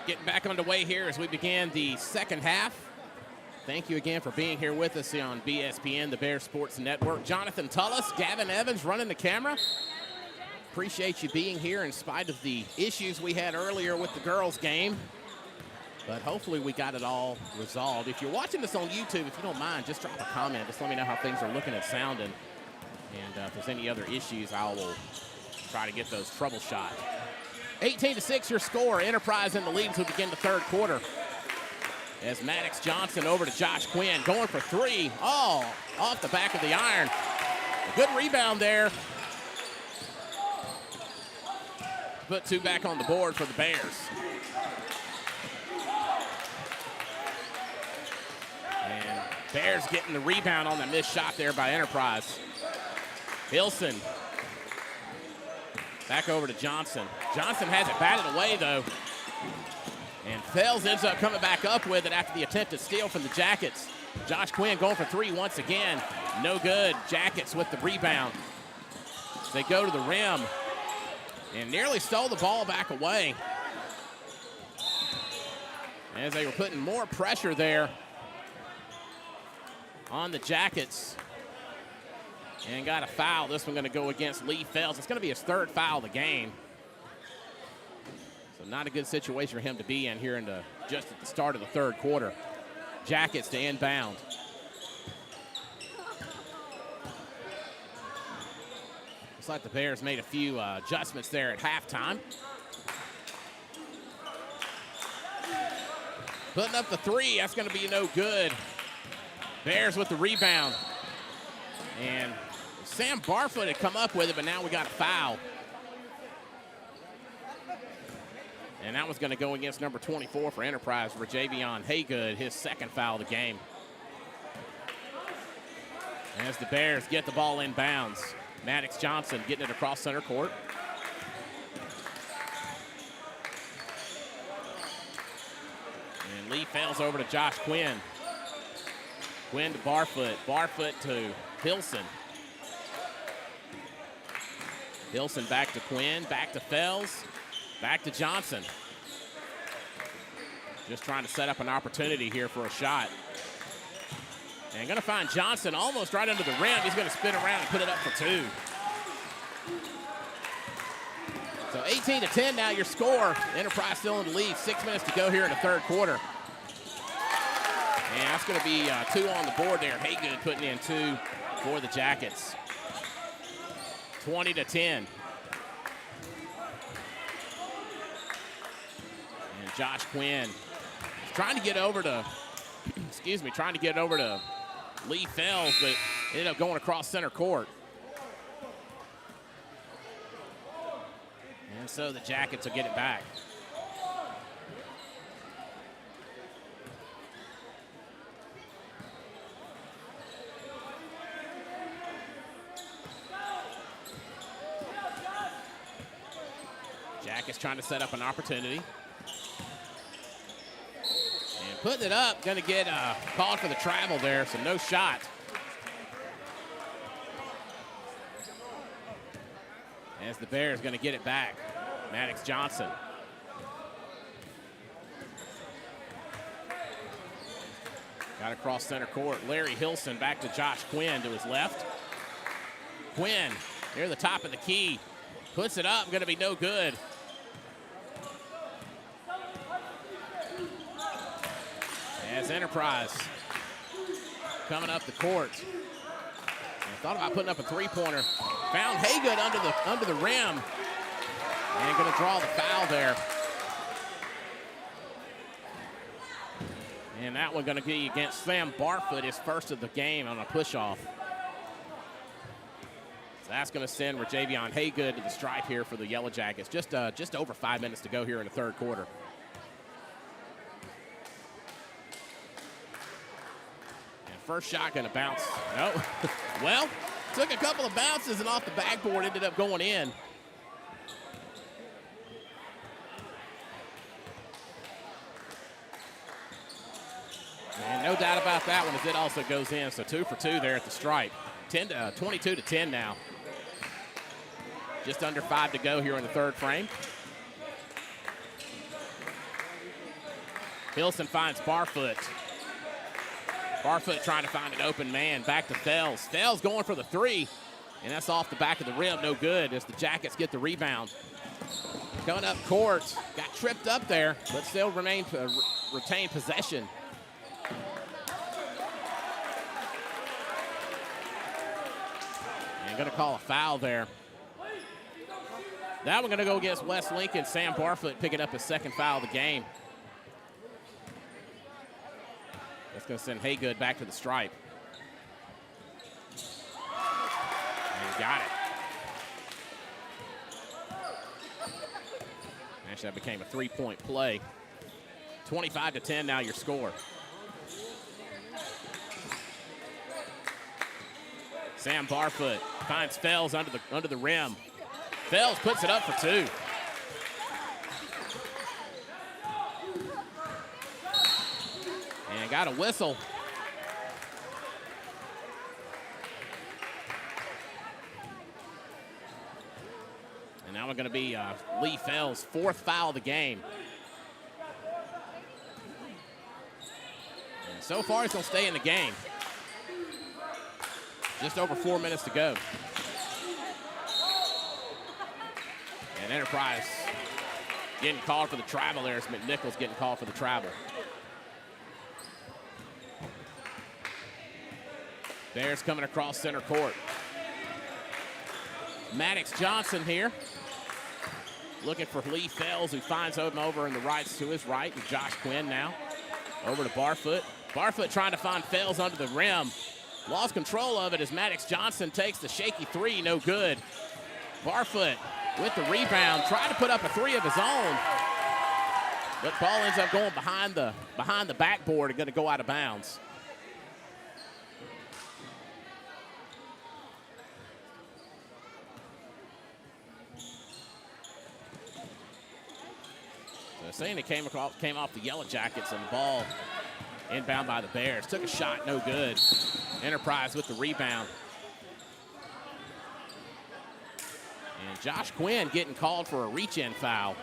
Speaker 2: Getting back underway here as we begin the second half. Thank you again for being here with us on BSPN, the Bears Sports Network. Jonathan Tullis, Gavin Evans running the camera. Appreciate you being here in spite of the issues we had earlier with the girls' game. But hopefully we got it all resolved. If you're watching this on YouTube, if you don't mind, just drop a comment. Just let me know how things are looking and sounding. And if there's any other issues, I will try to get those troubleshot. 18-6 your score. Enterprise in the lead as we begin the third quarter. As Maddox Johnson over to Josh Quinn, going for three. Oh, off the back of the iron. A good rebound there. Put two back on the board for the Bears. And Bears getting the rebound on the missed shot there by Enterprise. Hilson. Back over to Johnson. Johnson has it batted away, though. And Fells ends up coming back up with it after the attempted steal from the Jackets. Josh Quinn going for three once again. No good. Jackets with the rebound. They go to the rim and nearly stole the ball back away. As they were putting more pressure there on the Jackets. And got a foul. This one going to go against Lee Fells. It's going to be his third foul of the game. So not a good situation for him to be in here just at the start of the third quarter. Jackets to inbound. Looks like the Bears made a few adjustments there at halftime. Putting up the three, that's going to be no good. Bears with the rebound. And Sam Barfoot had come up with it, but now we got a foul. And that was going to go against number 24 for Enterprise, Rajavion Haygood, his second foul of the game. As the Bears get the ball inbounds, Maddox Johnson getting it across center court. And Lee Fells over to Josh Quinn. Quinn to Barfoot. Barfoot to Hilson. Hilson back to Quinn, back to Fells, back to Johnson. Just trying to set up an opportunity here for a shot. And going to find Johnson almost right under the rim. He's going to spin around and put it up for two. So 18-10 now your score. Enterprise still in the lead. 6 minutes to go here in the third quarter. And that's going to be two on the board there. Haygood putting in two for the Jackets. 20-10. And Josh Quinn trying to get over to, trying to get over to Lee Fells, but ended up going across center court. And so the Jackets will get it back. Jackets trying to set up an opportunity. And putting it up, going to get called for the travel there, so no shot. As the Bears going to get it back. Maddox Johnson. Got across center court. Larry Hilson back to Josh Quinn to his left. Quinn near the top of the key. Puts it up, going to be no good. As Enterprise coming up the court. And thought about putting up a three-pointer. Found Haygood under the rim. And going to draw the foul there. And that one going to be against Sam Barfoot, his first of the game on a push-off. So that's going to send Rajavion Haygood to the stripe here for the Yellowjackets. Just over 5 minutes to go here in the third quarter. First shot going to bounce. No. Well, took a couple of bounces and off the backboard ended up going in. And no doubt about that one as it also goes in. So 2 for 2 there at the stripe. 22-10 now. Just under 5 to go here in the third frame. Hilson finds Barfoot. Barfoot trying to find an open man. Back to Fells. Fells going for the three. And that's off the back of the rim. No good as the Jackets get the rebound. Going up court. Got tripped up there, but still retain possession. And going to call a foul there. That one going to go against West Lincoln. Sam Barfoot picking up his second foul of the game. That's going to send Haygood back to the stripe. And he got it. Actually, that became a three-point play. 25-10 now your score. Sam Barfoot finds Fells under the rim. Fells puts it up for two. And got a whistle. And now we're going to be Lee Fells' fourth foul of the game. And so far, he's going to stay in the game. Just over 4 minutes to go. And Enterprise getting called for the travel there. It's McNichols getting called for the travel. Bears coming across center court. Maddox Johnson here. Looking for Lee Fells, who finds him over in the rights to his right. And Josh Quinn now over to Barfoot. Barfoot trying to find Fells under the rim. Lost control of it as Maddox Johnson takes the shaky three, no good. Barfoot with the rebound, trying to put up a three of his own. But ball ends up going behind the backboard and going to go out of bounds. So saying it came off the Yellowjackets, and the ball inbound by the Bears. Took a shot, no good. Enterprise with the rebound. And Josh Quinn getting called for a reach-in foul.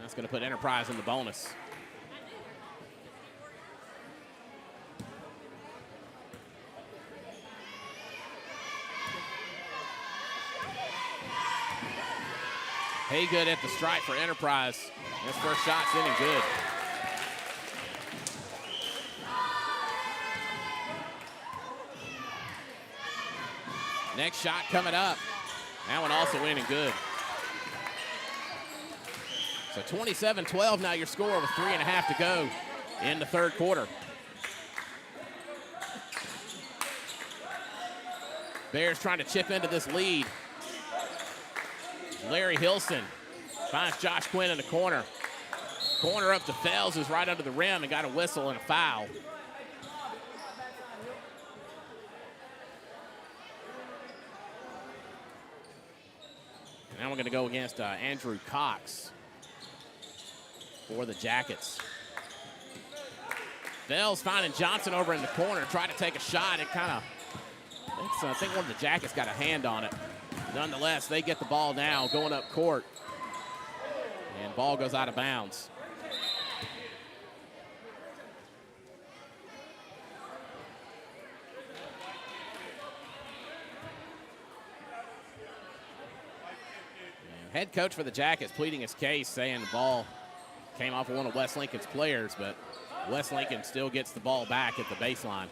Speaker 2: That's going to put Enterprise in the bonus. Haygood at the stripe for Enterprise. His first shot's in and good. Next shot coming up. That one also in and good. So 27-12 now your score with 3.5 to go in the third quarter. Bears trying to chip into this lead. Larry Hilson finds Josh Quinn in the corner. Corner up to Fells, who's right under the rim and got a whistle and a foul. And now we're going to go against Andrew Cox for the Jackets. Fells finding Johnson over in the corner, tried to take a shot. It kind of, I think one of the Jackets got a hand on it. Nonetheless, they get the ball now going up court. And ball goes out of bounds. And head coach for the Jackets pleading his case, saying the ball came off of one of West Lincoln's players, but West Lincoln still gets the ball back at the baseline.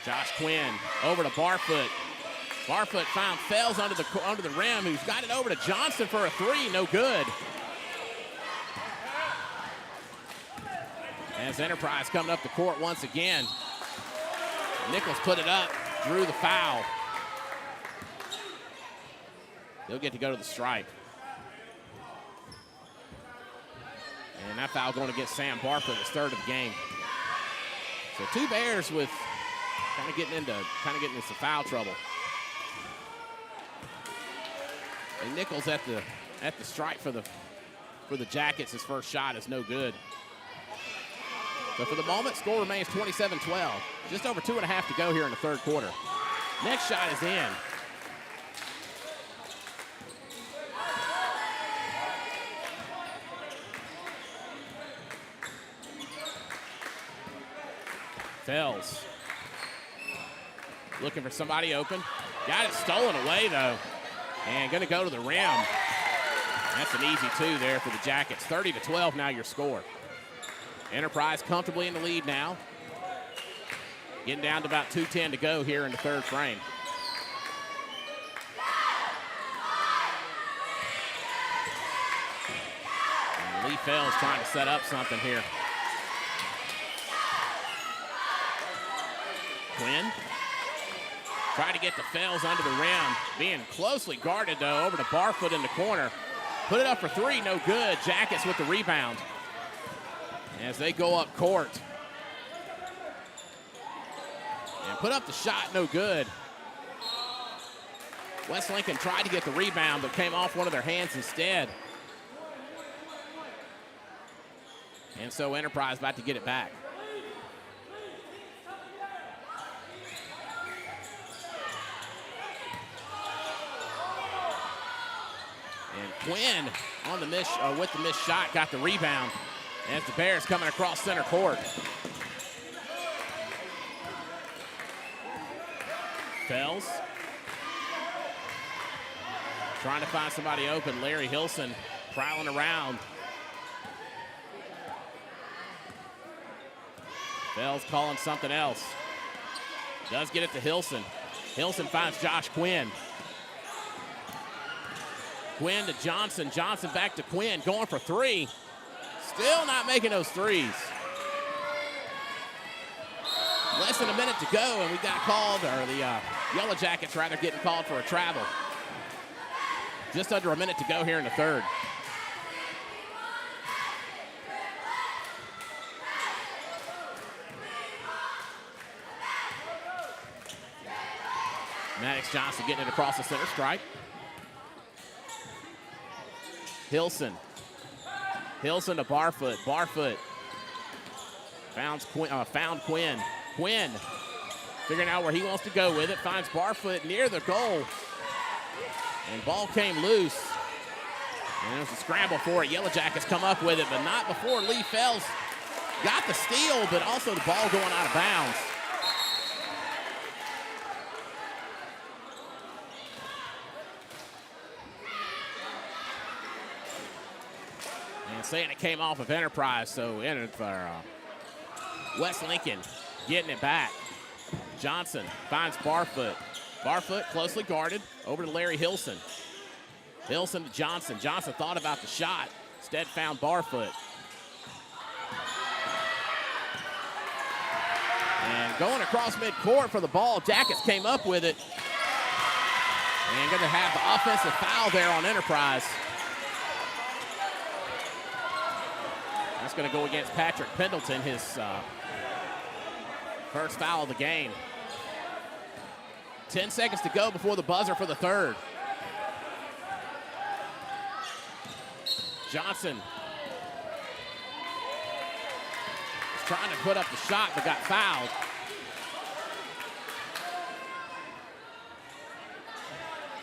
Speaker 2: Josh Quinn over to Barfoot. Barfoot found Fells under the rim, who's got it over to Johnson for a three, no good. As Enterprise coming up the court once again. Nichols put it up, drew the foul. They'll get to go to the stripe. And that foul going against Sam Barfoot, his third of the game. So two Bears with kind of getting into some foul trouble. And Nichols at the stripe for for the Jackets. His first shot is no good. So for the moment, score remains 27-12. Just over 2.5 to go here in the third quarter. Next shot is in. Fells looking for somebody open. Got it stolen away, though. And going to go to the rim. That's an easy two there for the Jackets. 30-12 now your score. Enterprise comfortably in the lead now. Getting down to about 2:10 to go here in the third frame. And Lee Fells trying to set up something here. Quinn try to get the Fells under the rim. Being closely guarded, though, over to Barfoot in the corner. Put it up for three, no good. Jackets with the rebound as they go up court. And put up the shot, no good. West Lincoln tried to get the rebound, but came off one of their hands instead. And so Enterprise about to get it back. And Quinn on the with the missed shot got the rebound as the Bears coming across center court. Fells trying to find somebody open. Larry Hilson prowling around. Fells calling something else. Does get it to Hilson. Hilson finds Josh Quinn. Quinn to Johnson. Johnson back to Quinn. Going for three. Still not making those threes. Less than a minute to go, and we got called, or the Yellowjackets rather, getting called for a travel. Just under a minute to go here in the third. Maddox Johnson getting it across the center stripe. Hilson. Hilson to Barfoot. Barfoot found Quinn. Quinn figuring out where he wants to go with it. Finds Barfoot near the goal. And ball came loose. And there's a scramble for it. Yellowjackets come up with it, but not before Lee Fells got the steal, but also the ball going out of bounds. And saying it came off of Enterprise, so West Lincoln getting it back. Johnson finds Barfoot. Barfoot closely guarded over to Larry Hilson. Hilson to Johnson. Johnson thought about the shot. Instead found Barfoot. And going across midcourt for the ball. Jackets came up with it. And going to have the offensive foul there on Enterprise. That's going to go against Patrick Pendleton, his first foul of the game. 10 seconds to go before the buzzer for the third. Johnson is trying to put up the shot, but got fouled.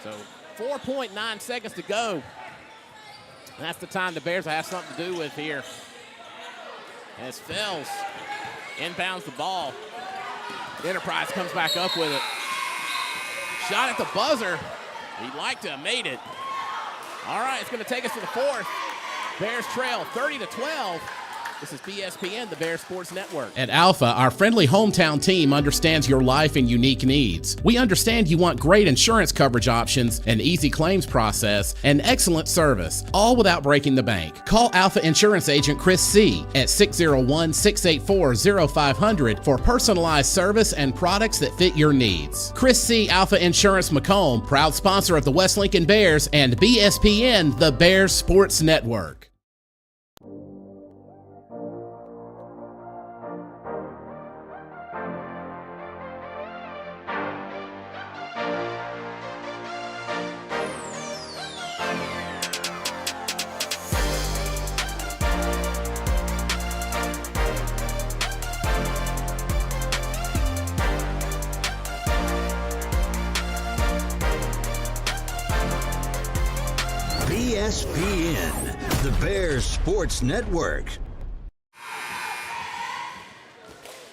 Speaker 2: So 4.9 seconds to go. That's the time the Bears will have something to do with here. As Fells inbounds the ball. Enterprise comes back up with it. Shot at the buzzer. He'd like to have made it. All right, it's going to take us to the fourth. Bears trail 30-12. This is BSPN, the Bears Sports Network.
Speaker 4: At Alpha, our friendly hometown team understands your life and unique needs. We understand you want great insurance coverage options, an easy claims process, and excellent service, all without breaking the bank. Call Alpha Insurance Agent Chris C. at 601-684-0500 for personalized service and products that fit your needs. Chris C. Alpha Insurance Macomb, proud sponsor of the West Lincoln Bears and BSPN, the Bears Sports Network.
Speaker 1: ESPN, the Bears Sports Network.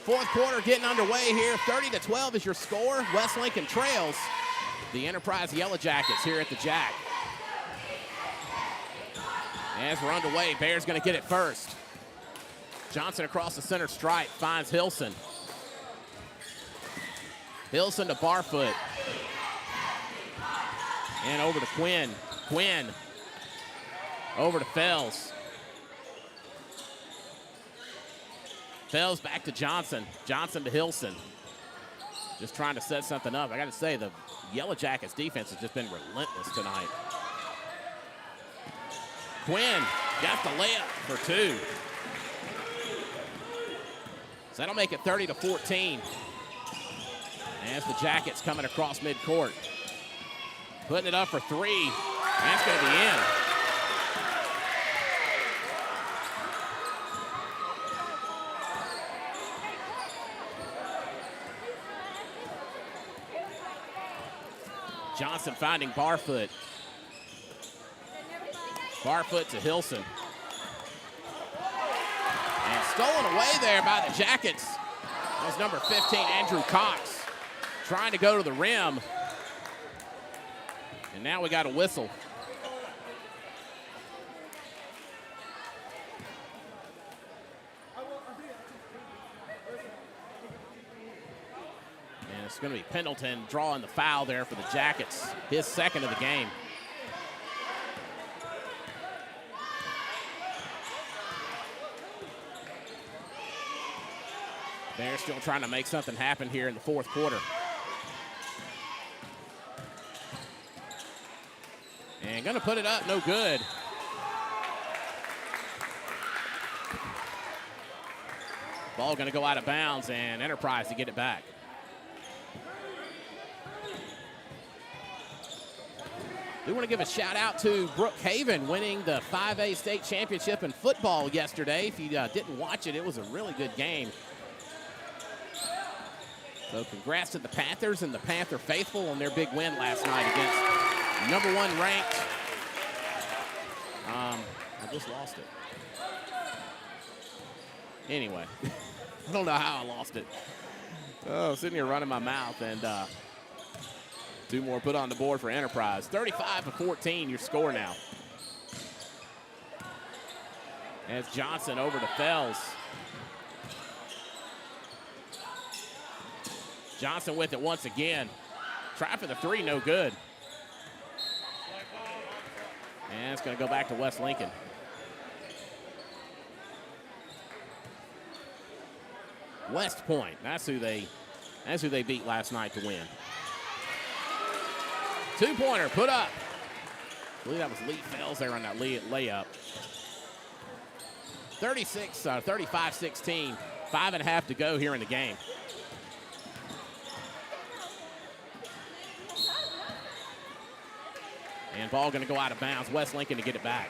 Speaker 2: Fourth quarter getting underway here. 30-12 is your score. West Lincoln trails the Enterprise Yellowjackets here at the Jack. As we're underway, Bears going to get it first. Johnson across the center stripe finds Hilson. Hilson to Barfoot. And over to Quinn. Quinn over to Fells. Fells back to Johnson. Johnson to Hilson. Just trying to set something up. I got to say, the Yellow Jackets defense has just been relentless tonight. Quinn got the layup for two. So that'll make it 30-14. As the Jackets coming across midcourt. Putting it up for three. That's going to be in. Johnson finding Barfoot. Barfoot to Hilson. And stolen away there by the Jackets. That was number 15, Andrew Cox, trying to go to the rim. And now we got a whistle. And it's going to be Pendleton drawing the foul there for the Jackets, his second of the game. They're still trying to make something happen here in the fourth quarter. And going to put it up, no good. Ball going to go out of bounds, and Enterprise to get it back. We want to give a shout out to Brookhaven winning the 5A state championship in football yesterday. If you didn't watch it, it was a really good game. So congrats to the Panthers and the Panther faithful on their big win last night against number one ranked. I just lost it. Anyway, I don't know how I lost it. Oh, sitting here running my mouth, and two more put on the board for Enterprise. 35-14, your score now. As Johnson over to Fells. Johnson with it once again. Try for the three, no good. And it's going to go back to West Lincoln. West Point, that's who they beat last night to win. Two-pointer put up. I believe that was Lee Fells there on that layup. 35-16, 5.5 to go here in the game. And ball going to go out of bounds. West Lincoln to get it back.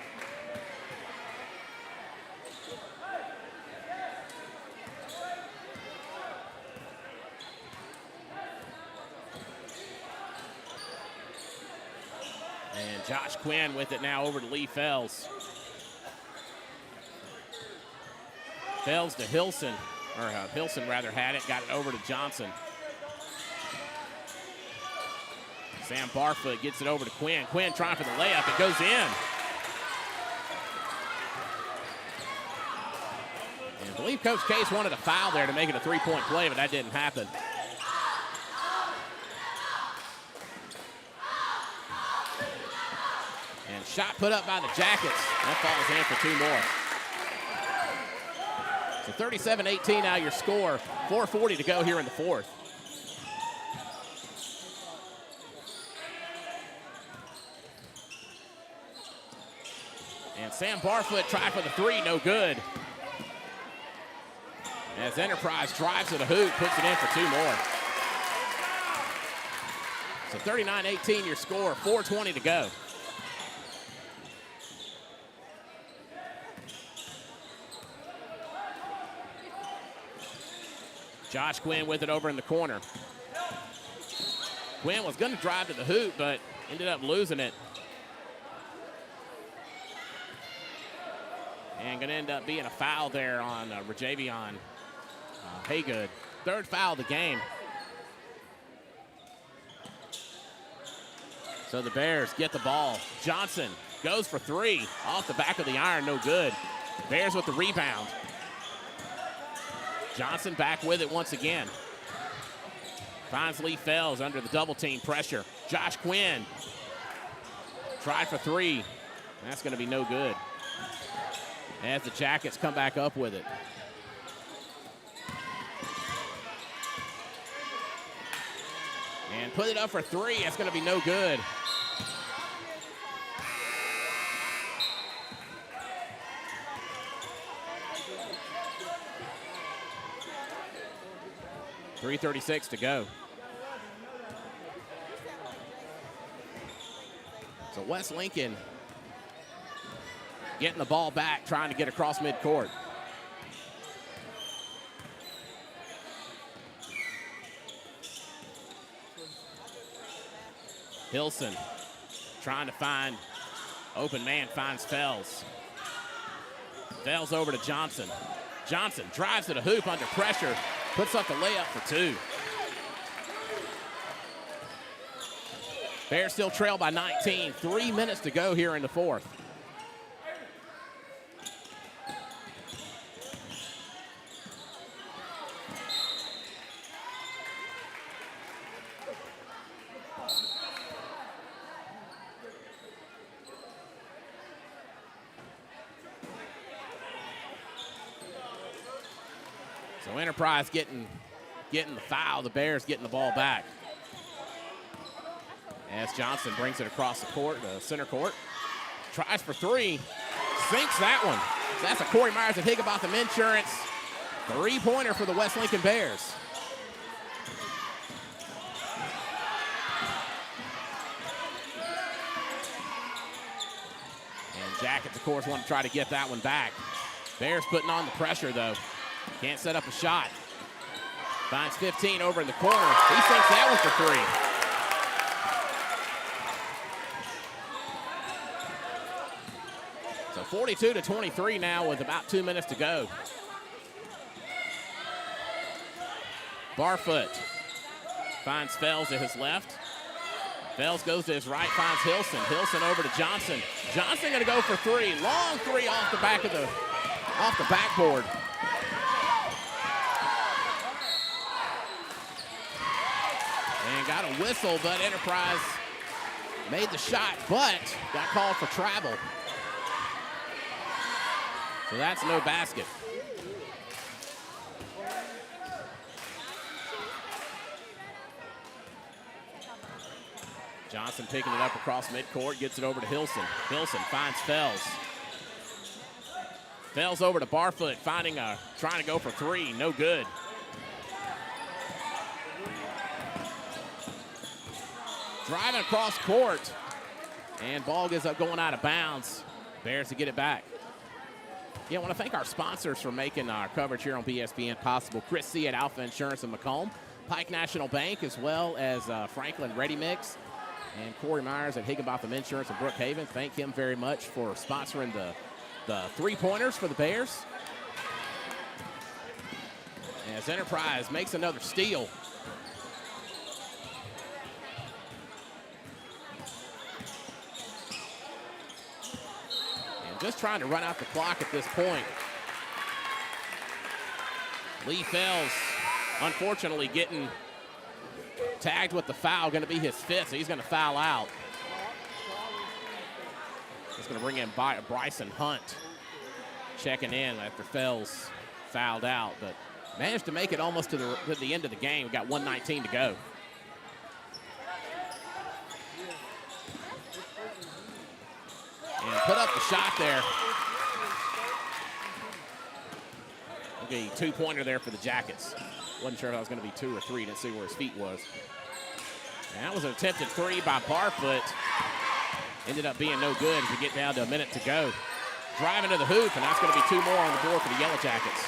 Speaker 2: And Josh Quinn with it now over to Lee Fells. Fells to Hilson, or Hilson rather had it, got it over to Johnson. Sam Barfoot gets it over to Quinn. Quinn trying for the layup. It goes in. And I believe Coach Case wanted a foul there to make it a three-point play, but that didn't happen. And shot put up by the Jackets. That falls in for two more. So 37-18 now your score. 4:40 to go here in the fourth. And Sam Barfoot tried for the three, no good. As Enterprise drives to the hoop, puts it in for two more. So 39-18 your score, 4:20 to go. Josh Quinn with it over in the corner. Quinn was going to drive to the hoop, but ended up losing it. And going to end up being a foul there on Rajavion Haygood. Third foul of the game. So the Bears get the ball. Johnson goes for three. Off the back of the iron, no good. Bears with the rebound. Johnson back with it once again. Finds Lee Fells under the double team pressure. Josh Quinn tried for three. That's going to be no good. As the Jackets come back up with it. And put it up for three. That's going to be no good. .336 to go. So West Lincoln getting the ball back, trying to get across midcourt. Hilson trying to find open man, finds Fells. Fells over to Johnson. Johnson drives to the hoop under pressure, puts up the layup for two. Bears still trail by 19. 3 minutes to go here in the fourth. So Enterprise getting the foul. The Bears getting the ball back. As Johnson brings it across the court, the center court. Tries for three. Sinks that one. That's a Corey Myers at Higginbotham Insurance. Three-pointer for the West Lincoln Bears. And Jackets, of course, want to try to get that one back. Bears putting on the pressure, though. Can't set up a shot. Finds 15 over in the corner. He sinks that one for three. So 42-23 now with about 2 minutes to go. Barfoot finds Fells at his left. Fells goes to his right, finds Hilson. Hilson over to Johnson. Johnson gonna go for three. Long three off the backboard. And got a whistle, but Enterprise made the shot, but got called for travel. So that's no basket. Johnson picking it up across midcourt, gets it over to Hilson. Hilson finds Fells. Fells over to Barfoot, trying to go for three, no good. Driving across court, and ball gets up going out of bounds. Bears to get it back. Yeah, I want to thank our sponsors for making our coverage here on BSBN possible. Chris C. at Alpha Insurance in Macomb, Pike National Bank, as well as Franklin Ready Mix, and Corey Myers at Higginbotham Insurance in Brookhaven. Thank him very much for sponsoring the three-pointers for the Bears. As Enterprise makes another steal. Just trying to run out the clock at this point. Lee Fells, unfortunately, getting tagged with the foul. Going to be his fifth, so he's going to foul out. It's going to bring in Bryson Hunt checking in after Fells fouled out, but managed to make it almost to the end of the game. We got 1:19 to go. And put up the shot there. Okay, two-pointer there for the Jackets. Wasn't sure if that was going to be two or three. Didn't see where his feet was. And that was an attempted three by Barfoot. Ended up being no good as we get down to a minute to go. Driving to the hoop, and that's going to be two more on the board for the Yellow Jackets.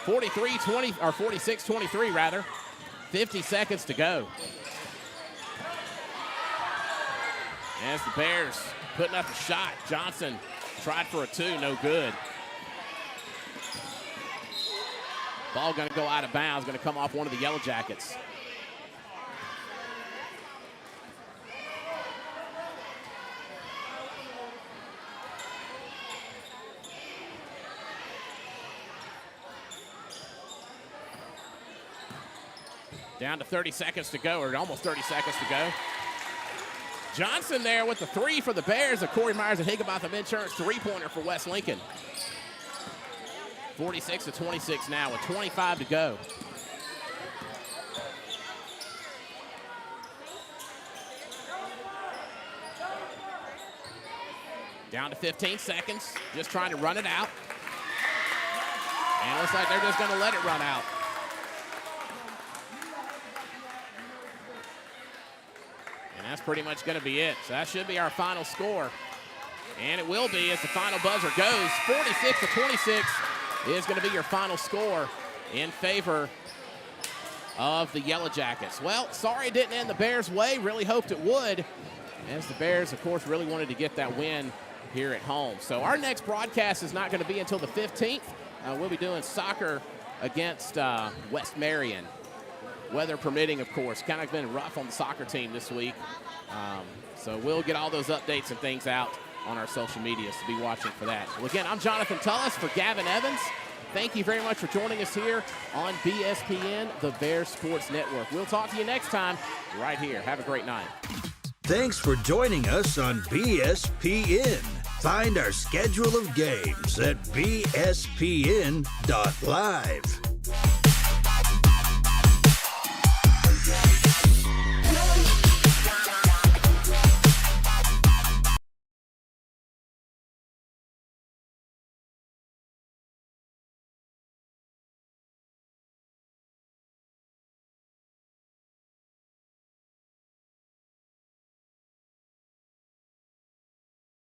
Speaker 2: 46-23 rather. 50 seconds to go. As the Bears putting up a shot. Johnson tried for a 2, no good. Ball going to go out of bounds, going to come off one of the Yellow Jackets. Down to 30 seconds to go, or almost 30 seconds to go. Johnson there with the 3 for the Bears. A Corey Myers and Higginbotham Insurance 3-pointer for West Lincoln. 46-26 now with 25 to go. Down to 15 seconds, just trying to run it out. And it looks like they're just going to let it run out. And that's pretty much going to be it. So that should be our final score. And it will be as the final buzzer goes. 46-26 is going to be your final score in favor of the Yellow Jackets. Well, sorry it didn't end the Bears' way. Really hoped it would, as the Bears, of course, really wanted to get that win here at home. So our next broadcast is not going to be until the 15th. We'll be doing soccer against West Marion. Weather permitting, of course. Kind of been rough on the soccer team this week. So we'll get all those updates and things out on our social media, so be watching for that. Well, again, I'm Jonathan Tullis for Gavin Evans. Thank you very much for joining us here on BSPN, the Bears Sports Network. We'll talk to you next time right here. Have a great night.
Speaker 1: Thanks for joining us on BSPN. Find our schedule of games at bspn.live.